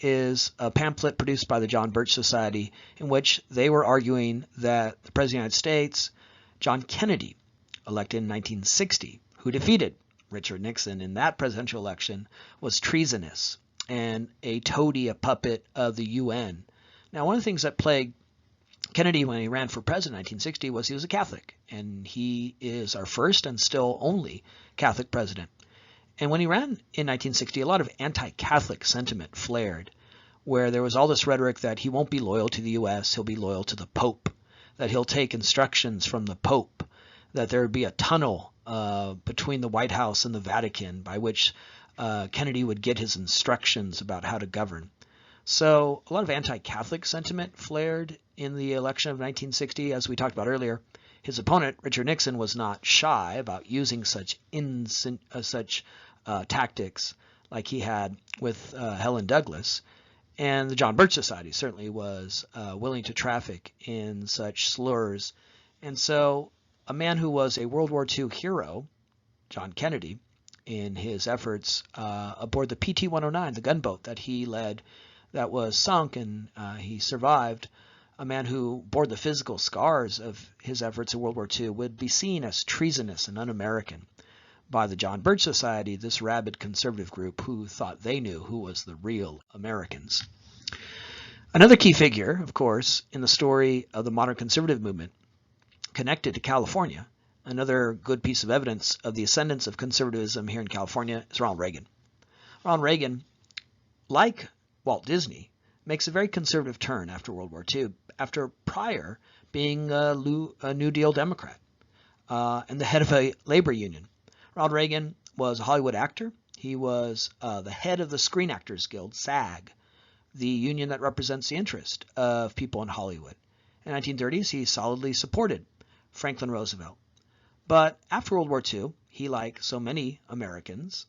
is a pamphlet produced by the John Birch Society in which they were arguing that the President of the United States, John Kennedy, elected in 1960, who defeated Richard Nixon in that presidential election, was treasonous and a toady, a puppet of the UN. Now, one of the things that plagued Kennedy when he ran for president in 1960 was he was a Catholic, and he is our first and still only Catholic president. And when he ran in 1960, a lot of anti-Catholic sentiment flared, where there was all this rhetoric that he won't be loyal to the U.S., he'll be loyal to the Pope, that he'll take instructions from the Pope, that there would be a tunnel between the White House and the Vatican by which Kennedy would get his instructions about how to govern. So a lot of anti-Catholic sentiment flared in the election of 1960. As we talked about earlier, his opponent, Richard Nixon, was not shy about using such tactics like he had with Helen Douglas. And the John Birch Society certainly was willing to traffic in such slurs. And so a man who was a World War II hero, John Kennedy, in his efforts aboard the PT-109, the gunboat that he led that was sunk, and he survived, a man who bore the physical scars of his efforts in World War II, would be seen as treasonous and un-American by the John Birch Society, this rabid conservative group who thought they knew who was the real Americans. Another key figure, of course, in the story of the modern conservative movement connected to California, another good piece of evidence of the ascendance of conservatism here in California, is Ronald Reagan. Ronald Reagan, like Walt Disney, makes a very conservative turn after World War II, after prior being a New Deal Democrat and the head of a labor union. Ronald Reagan was a Hollywood actor. He was the head of the Screen Actors Guild, SAG, the union that represents the interest of people in Hollywood. In the 1930s, he solidly supported Franklin Roosevelt. But after World War II, he, like so many Americans,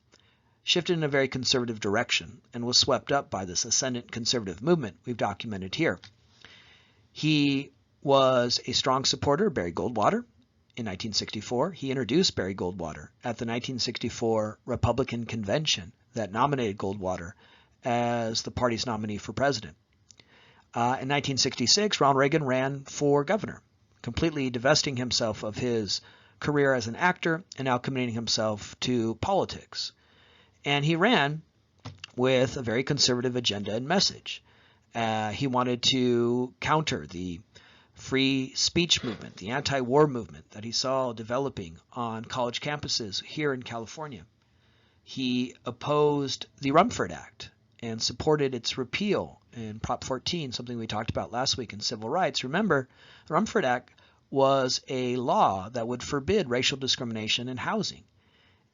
shifted in a very conservative direction and was swept up by this ascendant conservative movement we've documented here. He was a strong supporter of Barry Goldwater. In 1964, he introduced Barry Goldwater at the 1964 Republican convention that nominated Goldwater as the party's nominee for president. In 1966, Ronald Reagan ran for governor, completely divesting himself of his career as an actor and now committing himself to politics. And he ran with a very conservative agenda and message. He wanted to counter the free speech movement, the anti-war movement that he saw developing on college campuses here in California. He opposed the Rumford Act and supported its repeal in Prop 14, something we talked about last week in civil rights. Remember, the Rumford Act was a law that would forbid racial discrimination in housing.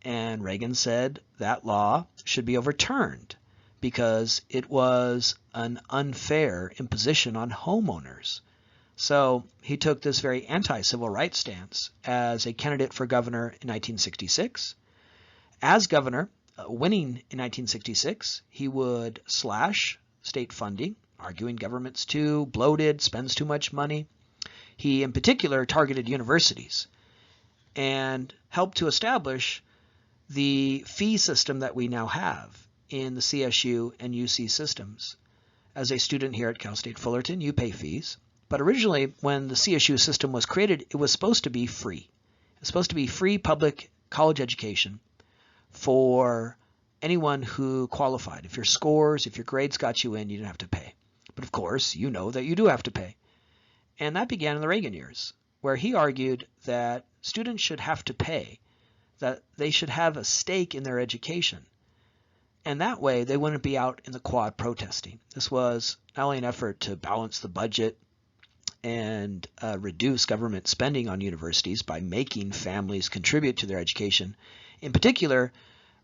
And Reagan said that law should be overturned because it was an unfair imposition on homeowners. So he took this very anti-civil rights stance as a candidate for governor in 1966. As governor, winning in 1966, he would slash state funding, arguing government's too bloated, spends too much money. He, in particular, targeted universities and helped to establish the fee system that we now have in the CSU and UC systems. As a student here at Cal State Fullerton, you pay fees. But originally, when the CSU system was created, it was supposed to be free. It was supposed to be free public college education for anyone who qualified. If your scores, if your grades got you in, you didn't have to pay. But of course, you know that you do have to pay. And that began in the Reagan years, where he argued that students should have to pay, that they should have a stake in their education. And that way, they wouldn't be out in the quad protesting. This was not only an effort to balance the budget and reduce government spending on universities by making families contribute to their education. In particular,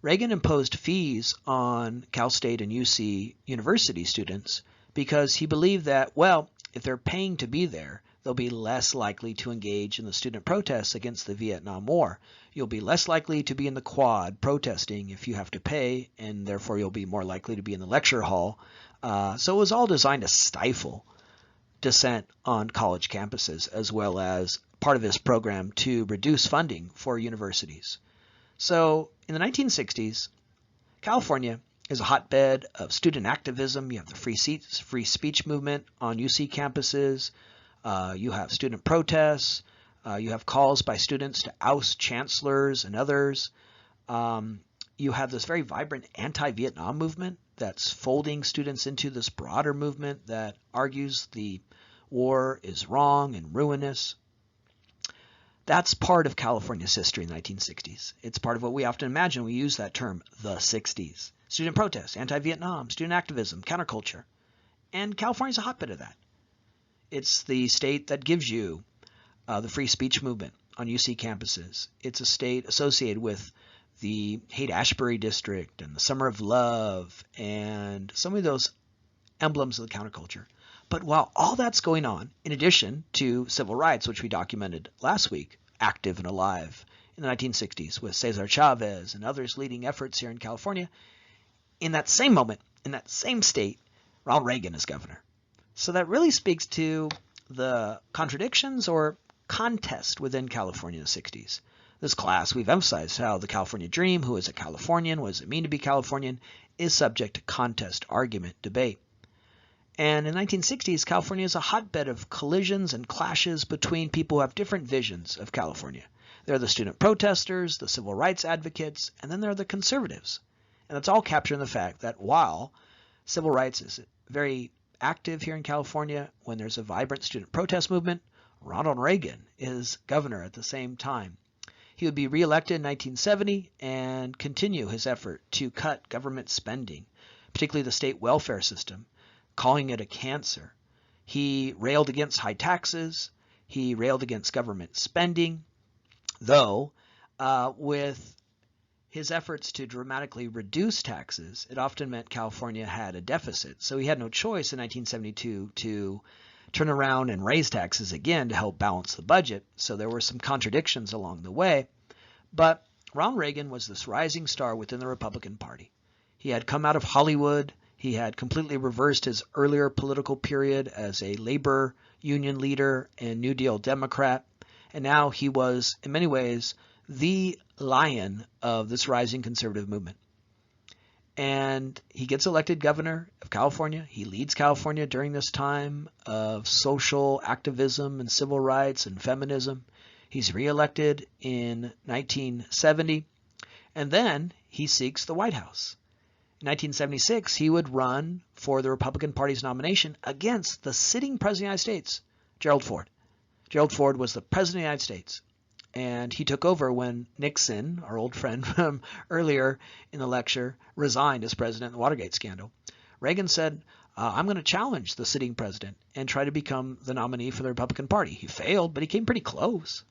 Reagan imposed fees on Cal State and UC university students because he believed that, well, if they're paying to be there, They'll be less likely to engage in the student protests against the Vietnam War. You'll be less likely to be in the quad protesting if you have to pay, and therefore you'll be more likely to be in the lecture hall. So it was all designed to stifle dissent on college campuses, as well as part of this program to reduce funding for universities. So in the 1960s, California is a hotbed of student activism. You have the free speech movement on UC campuses. You have student protests. You have calls by students to oust chancellors and others. You have this very vibrant anti-Vietnam movement that's folding students into this broader movement that argues the war is wrong and ruinous. That's part of California's history in the 1960s. It's part of what we often imagine. We use that term, the 60s. Student protests, anti-Vietnam, student activism, counterculture. And California's a hotbed of that. It's the state that gives you the free speech movement on UC campuses. It's a state associated with the Haight-Ashbury district and the Summer of Love and some of those emblems of the counterculture. But while all that's going on, in addition to civil rights, which we documented last week, active and alive in the 1960s with Cesar Chavez and others leading efforts here in California, in that same moment, in that same state, Ronald Reagan is governor. So that really speaks to the contradictions or contest within California in the 60s. This class, we've emphasized how the California dream, who is a Californian, what does it mean to be Californian, is subject to contest, argument, debate. And in the 1960s, California is a hotbed of collisions and clashes between people who have different visions of California. There are the student protesters, the civil rights advocates, and then there are the conservatives. And it's all captured in the fact that while civil rights is very active here in California, when there's a vibrant student protest movement, Ronald Reagan is governor at the same time. He would be reelected in 1970 and continue his effort to cut government spending, particularly the state welfare system, calling it a cancer. He railed against high taxes. He railed against government spending, though with his efforts to dramatically reduce taxes, it often meant California had a deficit. So he had no choice in 1972 to turn around and raise taxes again to help balance the budget. So there were some contradictions along the way. But Ronald Reagan was this rising star within the Republican Party. He had come out of Hollywood. He had completely reversed his earlier political period as a labor union leader and New Deal Democrat. And now he was, in many ways, the lion of this rising conservative movement. And he gets elected governor of California. He leads California during this time of social activism and civil rights and feminism. He's reelected in 1970, and then he seeks the White House. In 1976, he would run for the Republican Party's nomination against the sitting president of the United States, Gerald Ford. Gerald Ford was the president of the United States, and he took over when Nixon, our old friend from earlier in the lecture, resigned as president in the Watergate scandal. Reagan said, I'm going to challenge the sitting president and try to become the nominee for the Republican Party. He failed, but he came pretty close.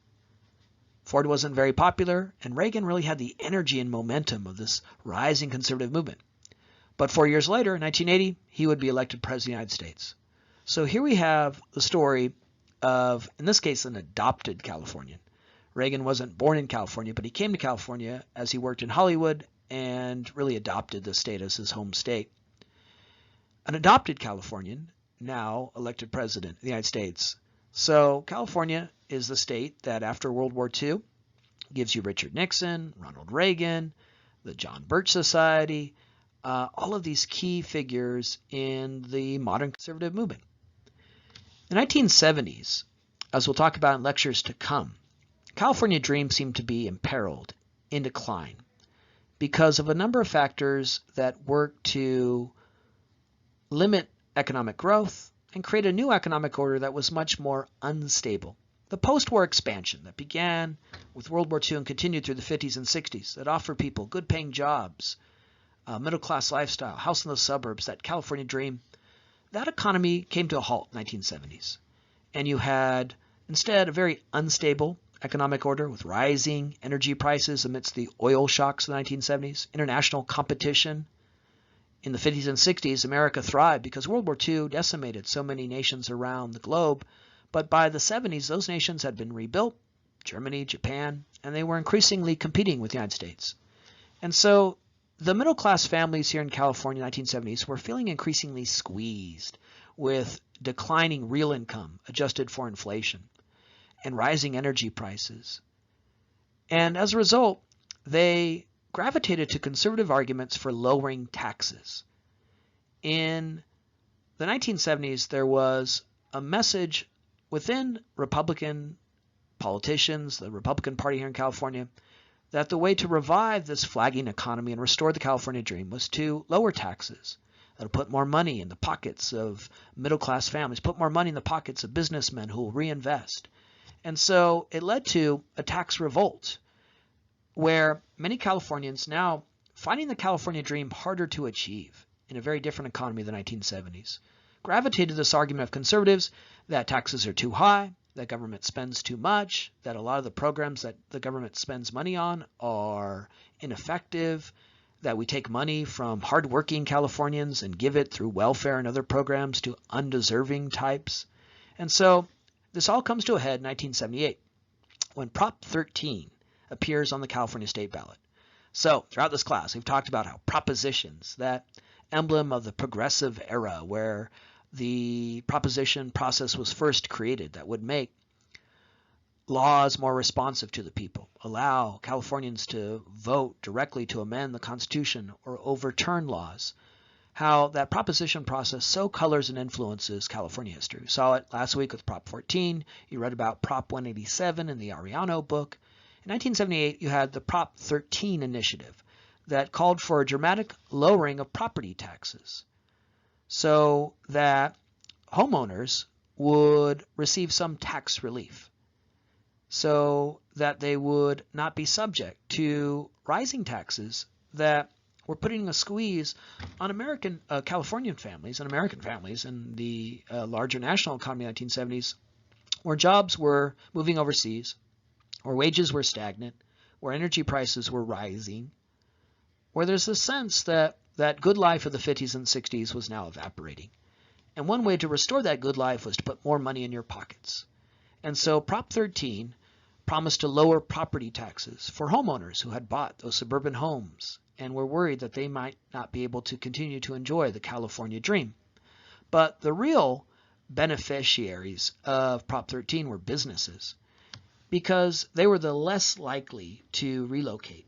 Ford wasn't very popular, and Reagan really had the energy and momentum of this rising conservative movement. But 4 years later, in 1980, he would be elected president of the United States. So here we have the story of, in this case, an adopted Californian. Reagan wasn't born in California, but he came to California as he worked in Hollywood and really adopted the state as his home state. An adopted Californian, now elected president of the United States. So California is the state that after World War II gives you Richard Nixon, Ronald Reagan, the John Birch Society, all of these key figures in the modern conservative movement. In the 1970s, as we'll talk about in lectures to come, California dream seemed to be imperiled, in decline, because of a number of factors that work to limit economic growth and create a new economic order that was much more unstable. The post-war expansion that began with World War II and continued through the 50s and 60s that offered people good-paying jobs, middle-class lifestyle, house in the suburbs, that California dream, that economy came to a halt in the 1970s. And you had, instead, a very unstable economic order with rising energy prices amidst the oil shocks of the 1970s, international competition. In the 50s and 60s, America thrived because World War II decimated so many nations around the globe, But by the 70s, those nations had been rebuilt, Germany, Japan, and they were increasingly competing with the United States. And so the middle-class families here in California in the 1970s were feeling increasingly squeezed with declining real income adjusted for inflation and rising energy prices. And as a result, they gravitated to conservative arguments for lowering taxes. In the 1970s, there was a message within Republican politicians, the Republican Party here in California, that the way to revive this flagging economy and restore the California dream was to lower taxes. That'll put more money in the pockets of middle-class families, put more money in the pockets of businessmen who will reinvest. And so it led to a tax revolt where many Californians now finding the California dream harder to achieve in a very different economy than the 1970s, gravitated to this argument of conservatives that taxes are too high, that government spends too much, that a lot of the programs that the government spends money on are ineffective, that we take money from hardworking Californians and give it through welfare and other programs to undeserving types. And so this all comes to a head in 1978 when Prop 13 appears on the California state ballot. So throughout this class, we've talked about how propositions, that emblem of the progressive era where the proposition process was first created that would make laws more responsive to the people, allow Californians to vote directly to amend the Constitution or overturn laws, how that proposition process so colors and influences California history. We saw it last week with Prop 14. You read about Prop 187 in the Arellano book. In 1978, you had the Prop 13 initiative that called for a dramatic lowering of property taxes so that homeowners would receive some tax relief, so that they would not be subject to rising taxes that were putting a squeeze on Californian families and American families in the larger national economy in the 1970s, where jobs were moving overseas, where wages were stagnant, where energy prices were rising, where there's a sense that that good life of the 50s and 60s was now evaporating. And one way to restore that good life was to put more money in your pockets. And so Prop 13 promised to lower property taxes for homeowners who had bought those suburban homes and were worried that they might not be able to continue to enjoy the California dream. But the real beneficiaries of Prop 13 were businesses, because they were the less likely to relocate.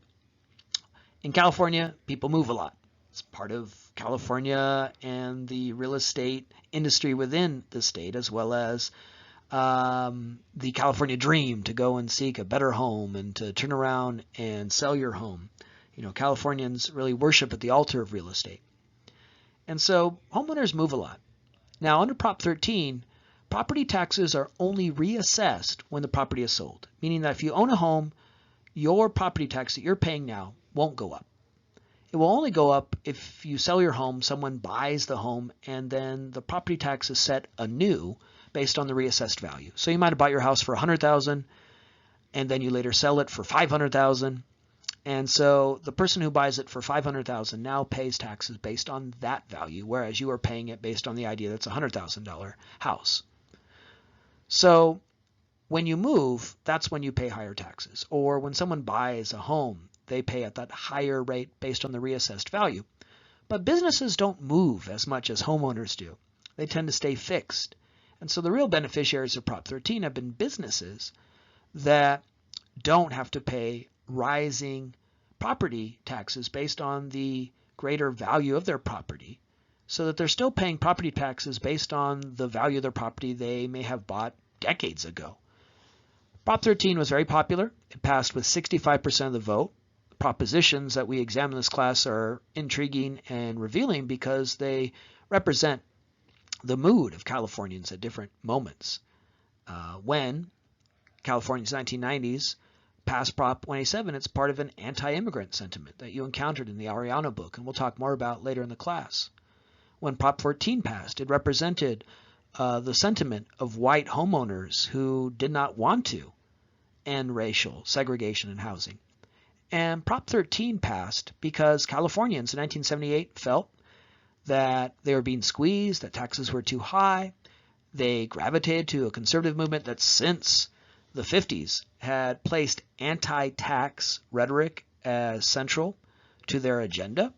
In California, people move a lot. It's part of California and the real estate industry within the state, as well as the California dream to go and seek a better home and to turn around and sell your home. You know, Californians really worship at the altar of real estate. And so homeowners move a lot. Now, under Prop 13, property taxes are only reassessed when the property is sold, meaning that if you own a home, your property tax that you're paying now won't go up. It will only go up if you sell your home, someone buys the home, and then the property tax is set anew based on the reassessed value. So you might have bought your house for $100,000, and then you later sell it for $500,000. And so the person who buys it for $500,000 now pays taxes based on that value, whereas you are paying it based on the idea that's a $100,000 house. So when you move, that's when you pay higher taxes. Or when someone buys a home, they pay at that higher rate based on the reassessed value. But businesses don't move as much as homeowners do. They tend to stay fixed. And so the real beneficiaries of Prop 13 have been businesses that don't have to pay rising property taxes based on the greater value of their property, so that they're still paying property taxes based on the value of their property they may have bought decades ago. Prop 13 was very popular. It passed with 65% of the vote. Propositions that we examine in this class are intriguing and revealing because they represent the mood of Californians at different moments. When California's 1990s passed Prop 187, it's part of an anti-immigrant sentiment that you encountered in the Arellano book, and we'll talk more about later in the class. When Prop 14 passed, it represented the sentiment of white homeowners who did not want to end racial segregation in housing. And Prop 13 passed because Californians in 1978 felt that they were being squeezed, that taxes were too high, They gravitated to a conservative movement that since the 50s had placed anti-tax rhetoric as central to their agenda.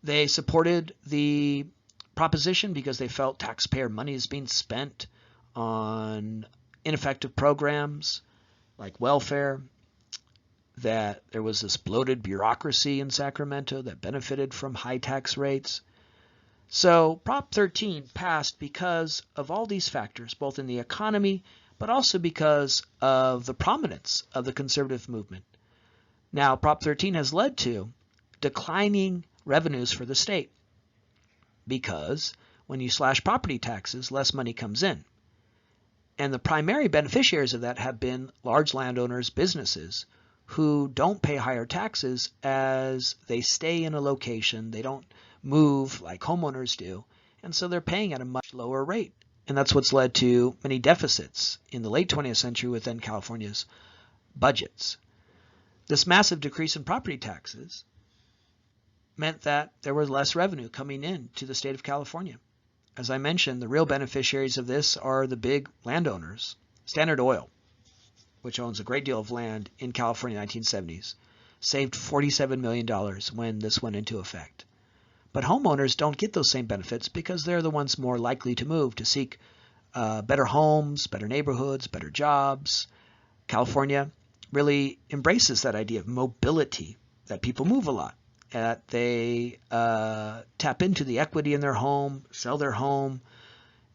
They supported the proposition because they felt taxpayer money is being spent on ineffective programs like welfare, that there was this bloated bureaucracy in Sacramento that benefited from high tax rates. So Prop 13 passed because of all these factors, both in the economy, but also because of the prominence of the conservative movement. Now, Prop 13 has led to declining revenues for the state because when you slash property taxes, less money comes in. And the primary beneficiaries of that have been large landowners, businesses, who don't pay higher taxes as they stay in a location. They don't move like homeowners do, and so they're paying at a much lower rate. And that's what's led to many deficits in the late 20th century within California's budgets. This massive decrease in property taxes meant that there was less revenue coming in to the state of California. As I mentioned, the real beneficiaries of this are the big landowners. Standard Oil, which owns a great deal of land in California in the 1970s, saved $47 million when this went into effect. But homeowners don't get those same benefits because they're the ones more likely to move to seek better homes, better neighborhoods, better jobs. California really embraces that idea of mobility, that people move a lot, that they tap into the equity in their home, sell their home.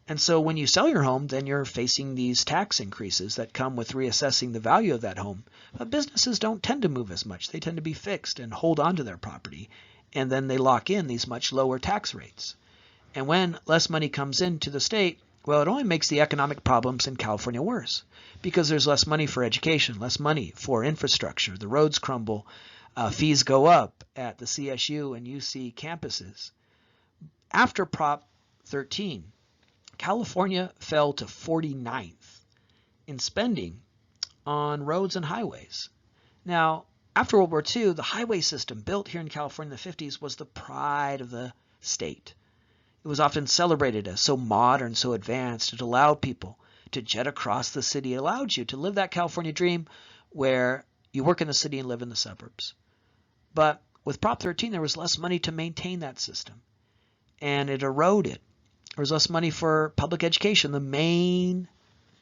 And so when you sell your home, then you're facing these tax increases that come with reassessing the value of that home. But businesses don't tend to move as much. They tend to be fixed and hold on to their property. And then they lock in these much lower tax rates. And when less money comes into the state, well, it only makes the economic problems in California worse because there's less money for education, less money for infrastructure. The roads crumble, fees go up at the CSU and UC campuses. After Prop 13, California fell to 49th in spending on roads and highways. Now, after World War II, the highway system built here in California in the 50s was the pride of the state. It was often celebrated as so modern, so advanced. It allowed people to jet across the city. It allowed you to live that California dream where you work in the city and live in the suburbs. But with Prop 13, there was less money to maintain that system, and it eroded. There was less money for public education, the main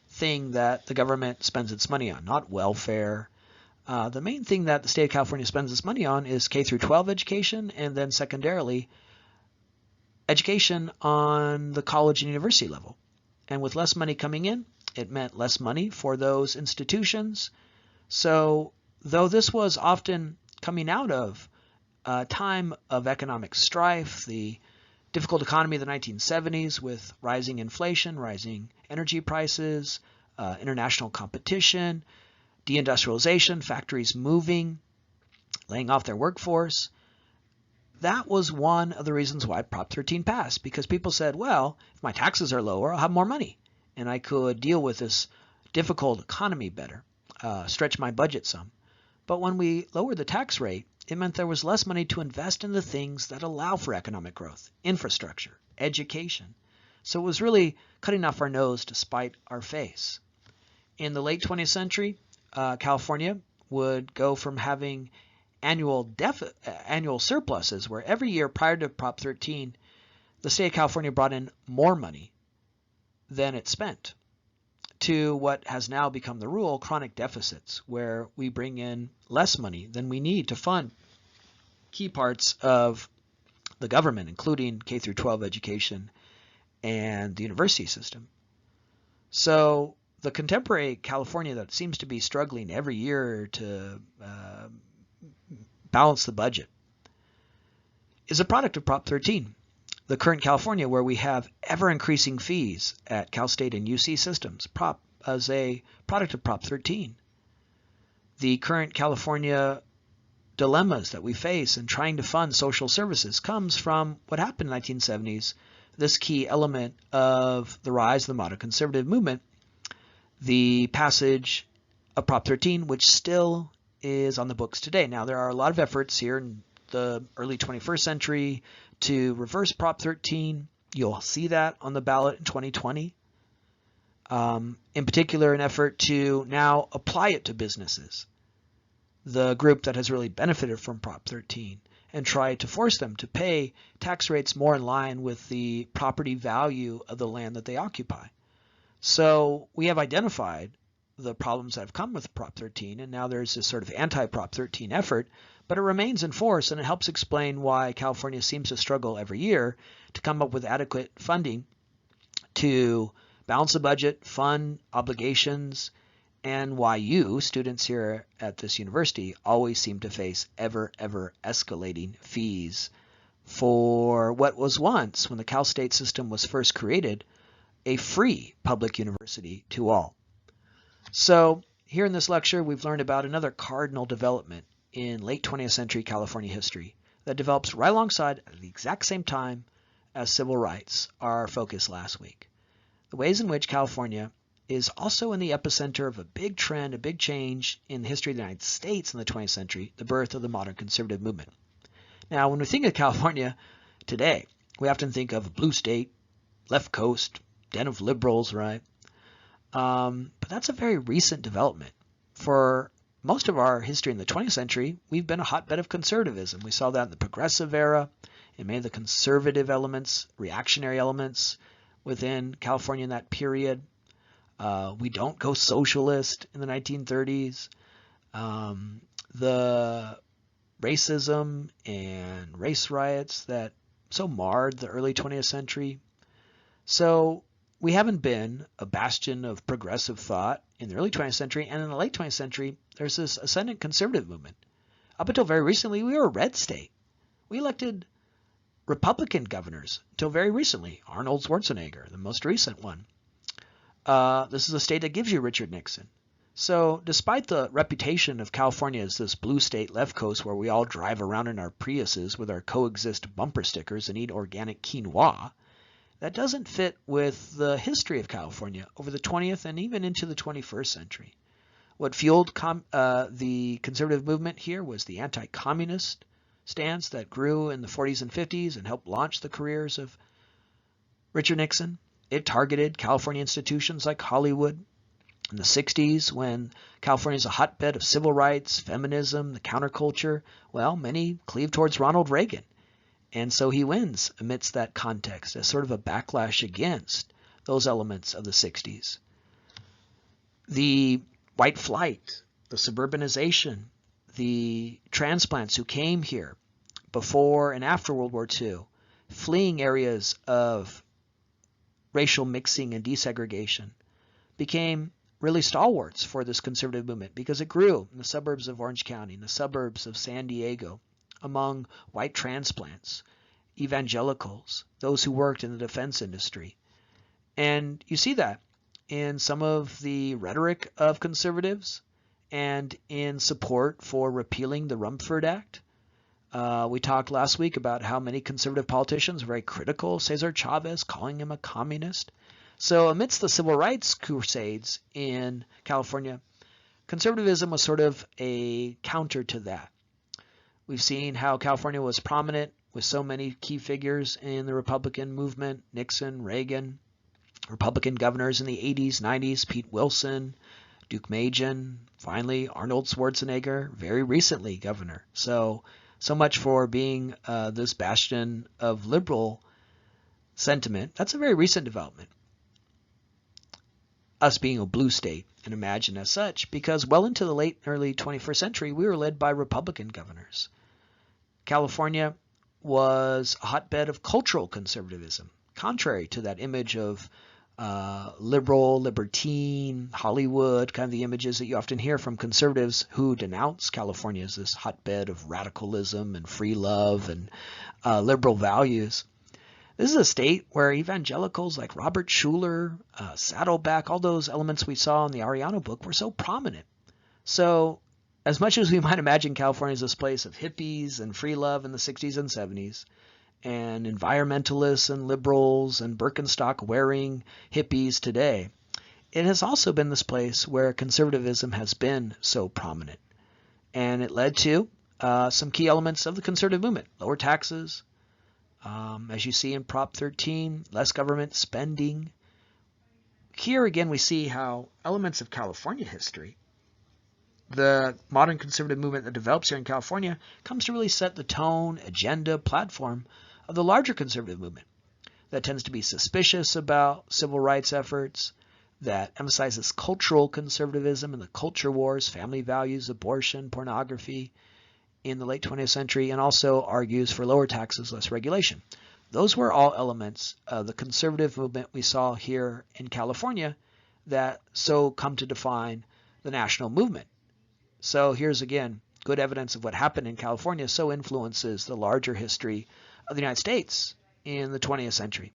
thing that the government spends its money on, not welfare. The main thing that the state of California spends its money on is K through 12 education, and then secondarily, education on the college and university level. And with less money coming in, it meant less money for those institutions. So though this was often coming out of a time of economic strife, the difficult economy of the 1970s with rising inflation, rising energy prices, international competition, deindustrialization, factories moving, laying off their workforce. That was one of the reasons why Prop 13 passed, because people said, well, if my taxes are lower, I'll have more money, and I could deal with this difficult economy better, stretch my budget some. But when we lowered the tax rate, it meant there was less money to invest in the things that allow for economic growth, infrastructure, education. So it was really cutting off our nose to spite our face. In the late 20th century, California would go from having annual surpluses, where every year prior to Prop 13, the state of California brought in more money than it spent, to what has now become the rule, chronic deficits, where we bring in less money than we need to fund key parts of the government, including K through 12 education and the university system. So the contemporary California that seems to be struggling every year to balance the budget is a product of Prop 13. The current California, where we have ever-increasing fees at Cal State and UC systems, as a product of Prop 13. The current California dilemmas that we face in trying to fund social services comes from what happened in the 1970s, this key element of the rise of the modern conservative movement, the passage of Prop 13, which still is on the books today. Now, there are a lot of efforts here in the early 21st century to reverse Prop 13. You'll see that on the ballot in 2020. in particular an effort to now apply it to businesses, the group that has really benefited from Prop 13, and try to force them to pay tax rates more in line with the property value of the land that they occupy. So we have identified the problems that have come with Prop 13, and now there's this sort of anti-Prop 13 effort, but it remains in force, and it helps explain why California seems to struggle every year to come up with adequate funding to balance the budget, fund obligations, and why you, students here at this university, always seem to face ever escalating fees for what was once, when the Cal State system was first created, a free public university to all. So here in this lecture, we've learned about another cardinal development in late 20th century California history that develops right alongside at the exact same time as civil rights, our focus last week. The ways in which California is also in the epicenter of a big trend, a big change in the history of the United States in the 20th century, the birth of the modern conservative movement. Now, when we think of California today, we often think of a blue state, left coast, den of liberals, right? But that's a very recent development. For most of our history in the 20th century, we've been a hotbed of conservatism. We saw that in the progressive era, in many of the conservative elements, reactionary elements within California in that period. We don't go socialist in the 1930s. The racism and race riots that so marred the early 20th century. So we haven't been a bastion of progressive thought in the early 20th century, and in the late 20th century, there's this ascendant conservative movement. Up until very recently, we were a red state. We elected Republican governors until very recently. Arnold Schwarzenegger, the most recent one. This is a state that gives you Richard Nixon. So despite the reputation of California as this blue state left coast where we all drive around in our Priuses with our coexist bumper stickers and eat organic quinoa, that doesn't fit with the history of California over the 20th and even into the 21st century. What fueled the conservative movement here was the anti-communist stance that grew in the 40s and 50s and helped launch the careers of Richard Nixon. It targeted California institutions like Hollywood. In the 60s, when California is a hotbed of civil rights, feminism, the counterculture, well, many cleave towards Ronald Reagan. And so he wins amidst that context as sort of a backlash against those elements of the 60s. The white flight, the suburbanization, the transplants who came here before and after World War II, fleeing areas of racial mixing and desegregation, became really stalwarts for this conservative movement because it grew in the suburbs of Orange County, in the suburbs of San Diego, among white transplants, evangelicals, those who worked in the defense industry. And you see that in some of the rhetoric of conservatives and in support for repealing the Rumford Act. We talked last week about how many conservative politicians were very critical of Cesar Chavez, calling him a communist. So amidst the civil rights crusades in California, conservatism was sort of a counter to that. We've seen how California was prominent with so many key figures in the Republican movement, Nixon, Reagan, Republican governors in the 80s, 90s, Pete Wilson, Duke Majan, finally Arnold Schwarzenegger, very recently governor. So much for being this bastion of liberal sentiment. That's a very recent development. Us being a blue state and imagined as such, because well into the late early 21st century, we were led by Republican governors. California was a hotbed of cultural conservatism, contrary to that image of liberal, libertine, Hollywood, kind of the images that you often hear from conservatives who denounce California as this hotbed of radicalism and free love and liberal values. This is a state where evangelicals like Robert Schuller, Saddleback, all those elements we saw in the Ariano book were so prominent. So as much as we might imagine California as this place of hippies and free love in the 60s and 70s, and environmentalists and liberals and Birkenstock-wearing hippies today, it has also been this place where conservatism has been so prominent. And it led to some key elements of the conservative movement: lower taxes, as you see in Prop 13, less government spending, here again we see how elements of California history, the modern conservative movement that develops here in California, comes to really set the tone, agenda, platform of the larger conservative movement that tends to be suspicious about civil rights efforts, that emphasizes cultural conservatism and the culture wars, family values, abortion, pornography in the late 20th century, and also argues for lower taxes, less regulation. Those were all elements of the conservative movement we saw here in California that so come to define the national movement. So here's again good evidence of what happened in California so influences the larger history of the United States in the 20th century.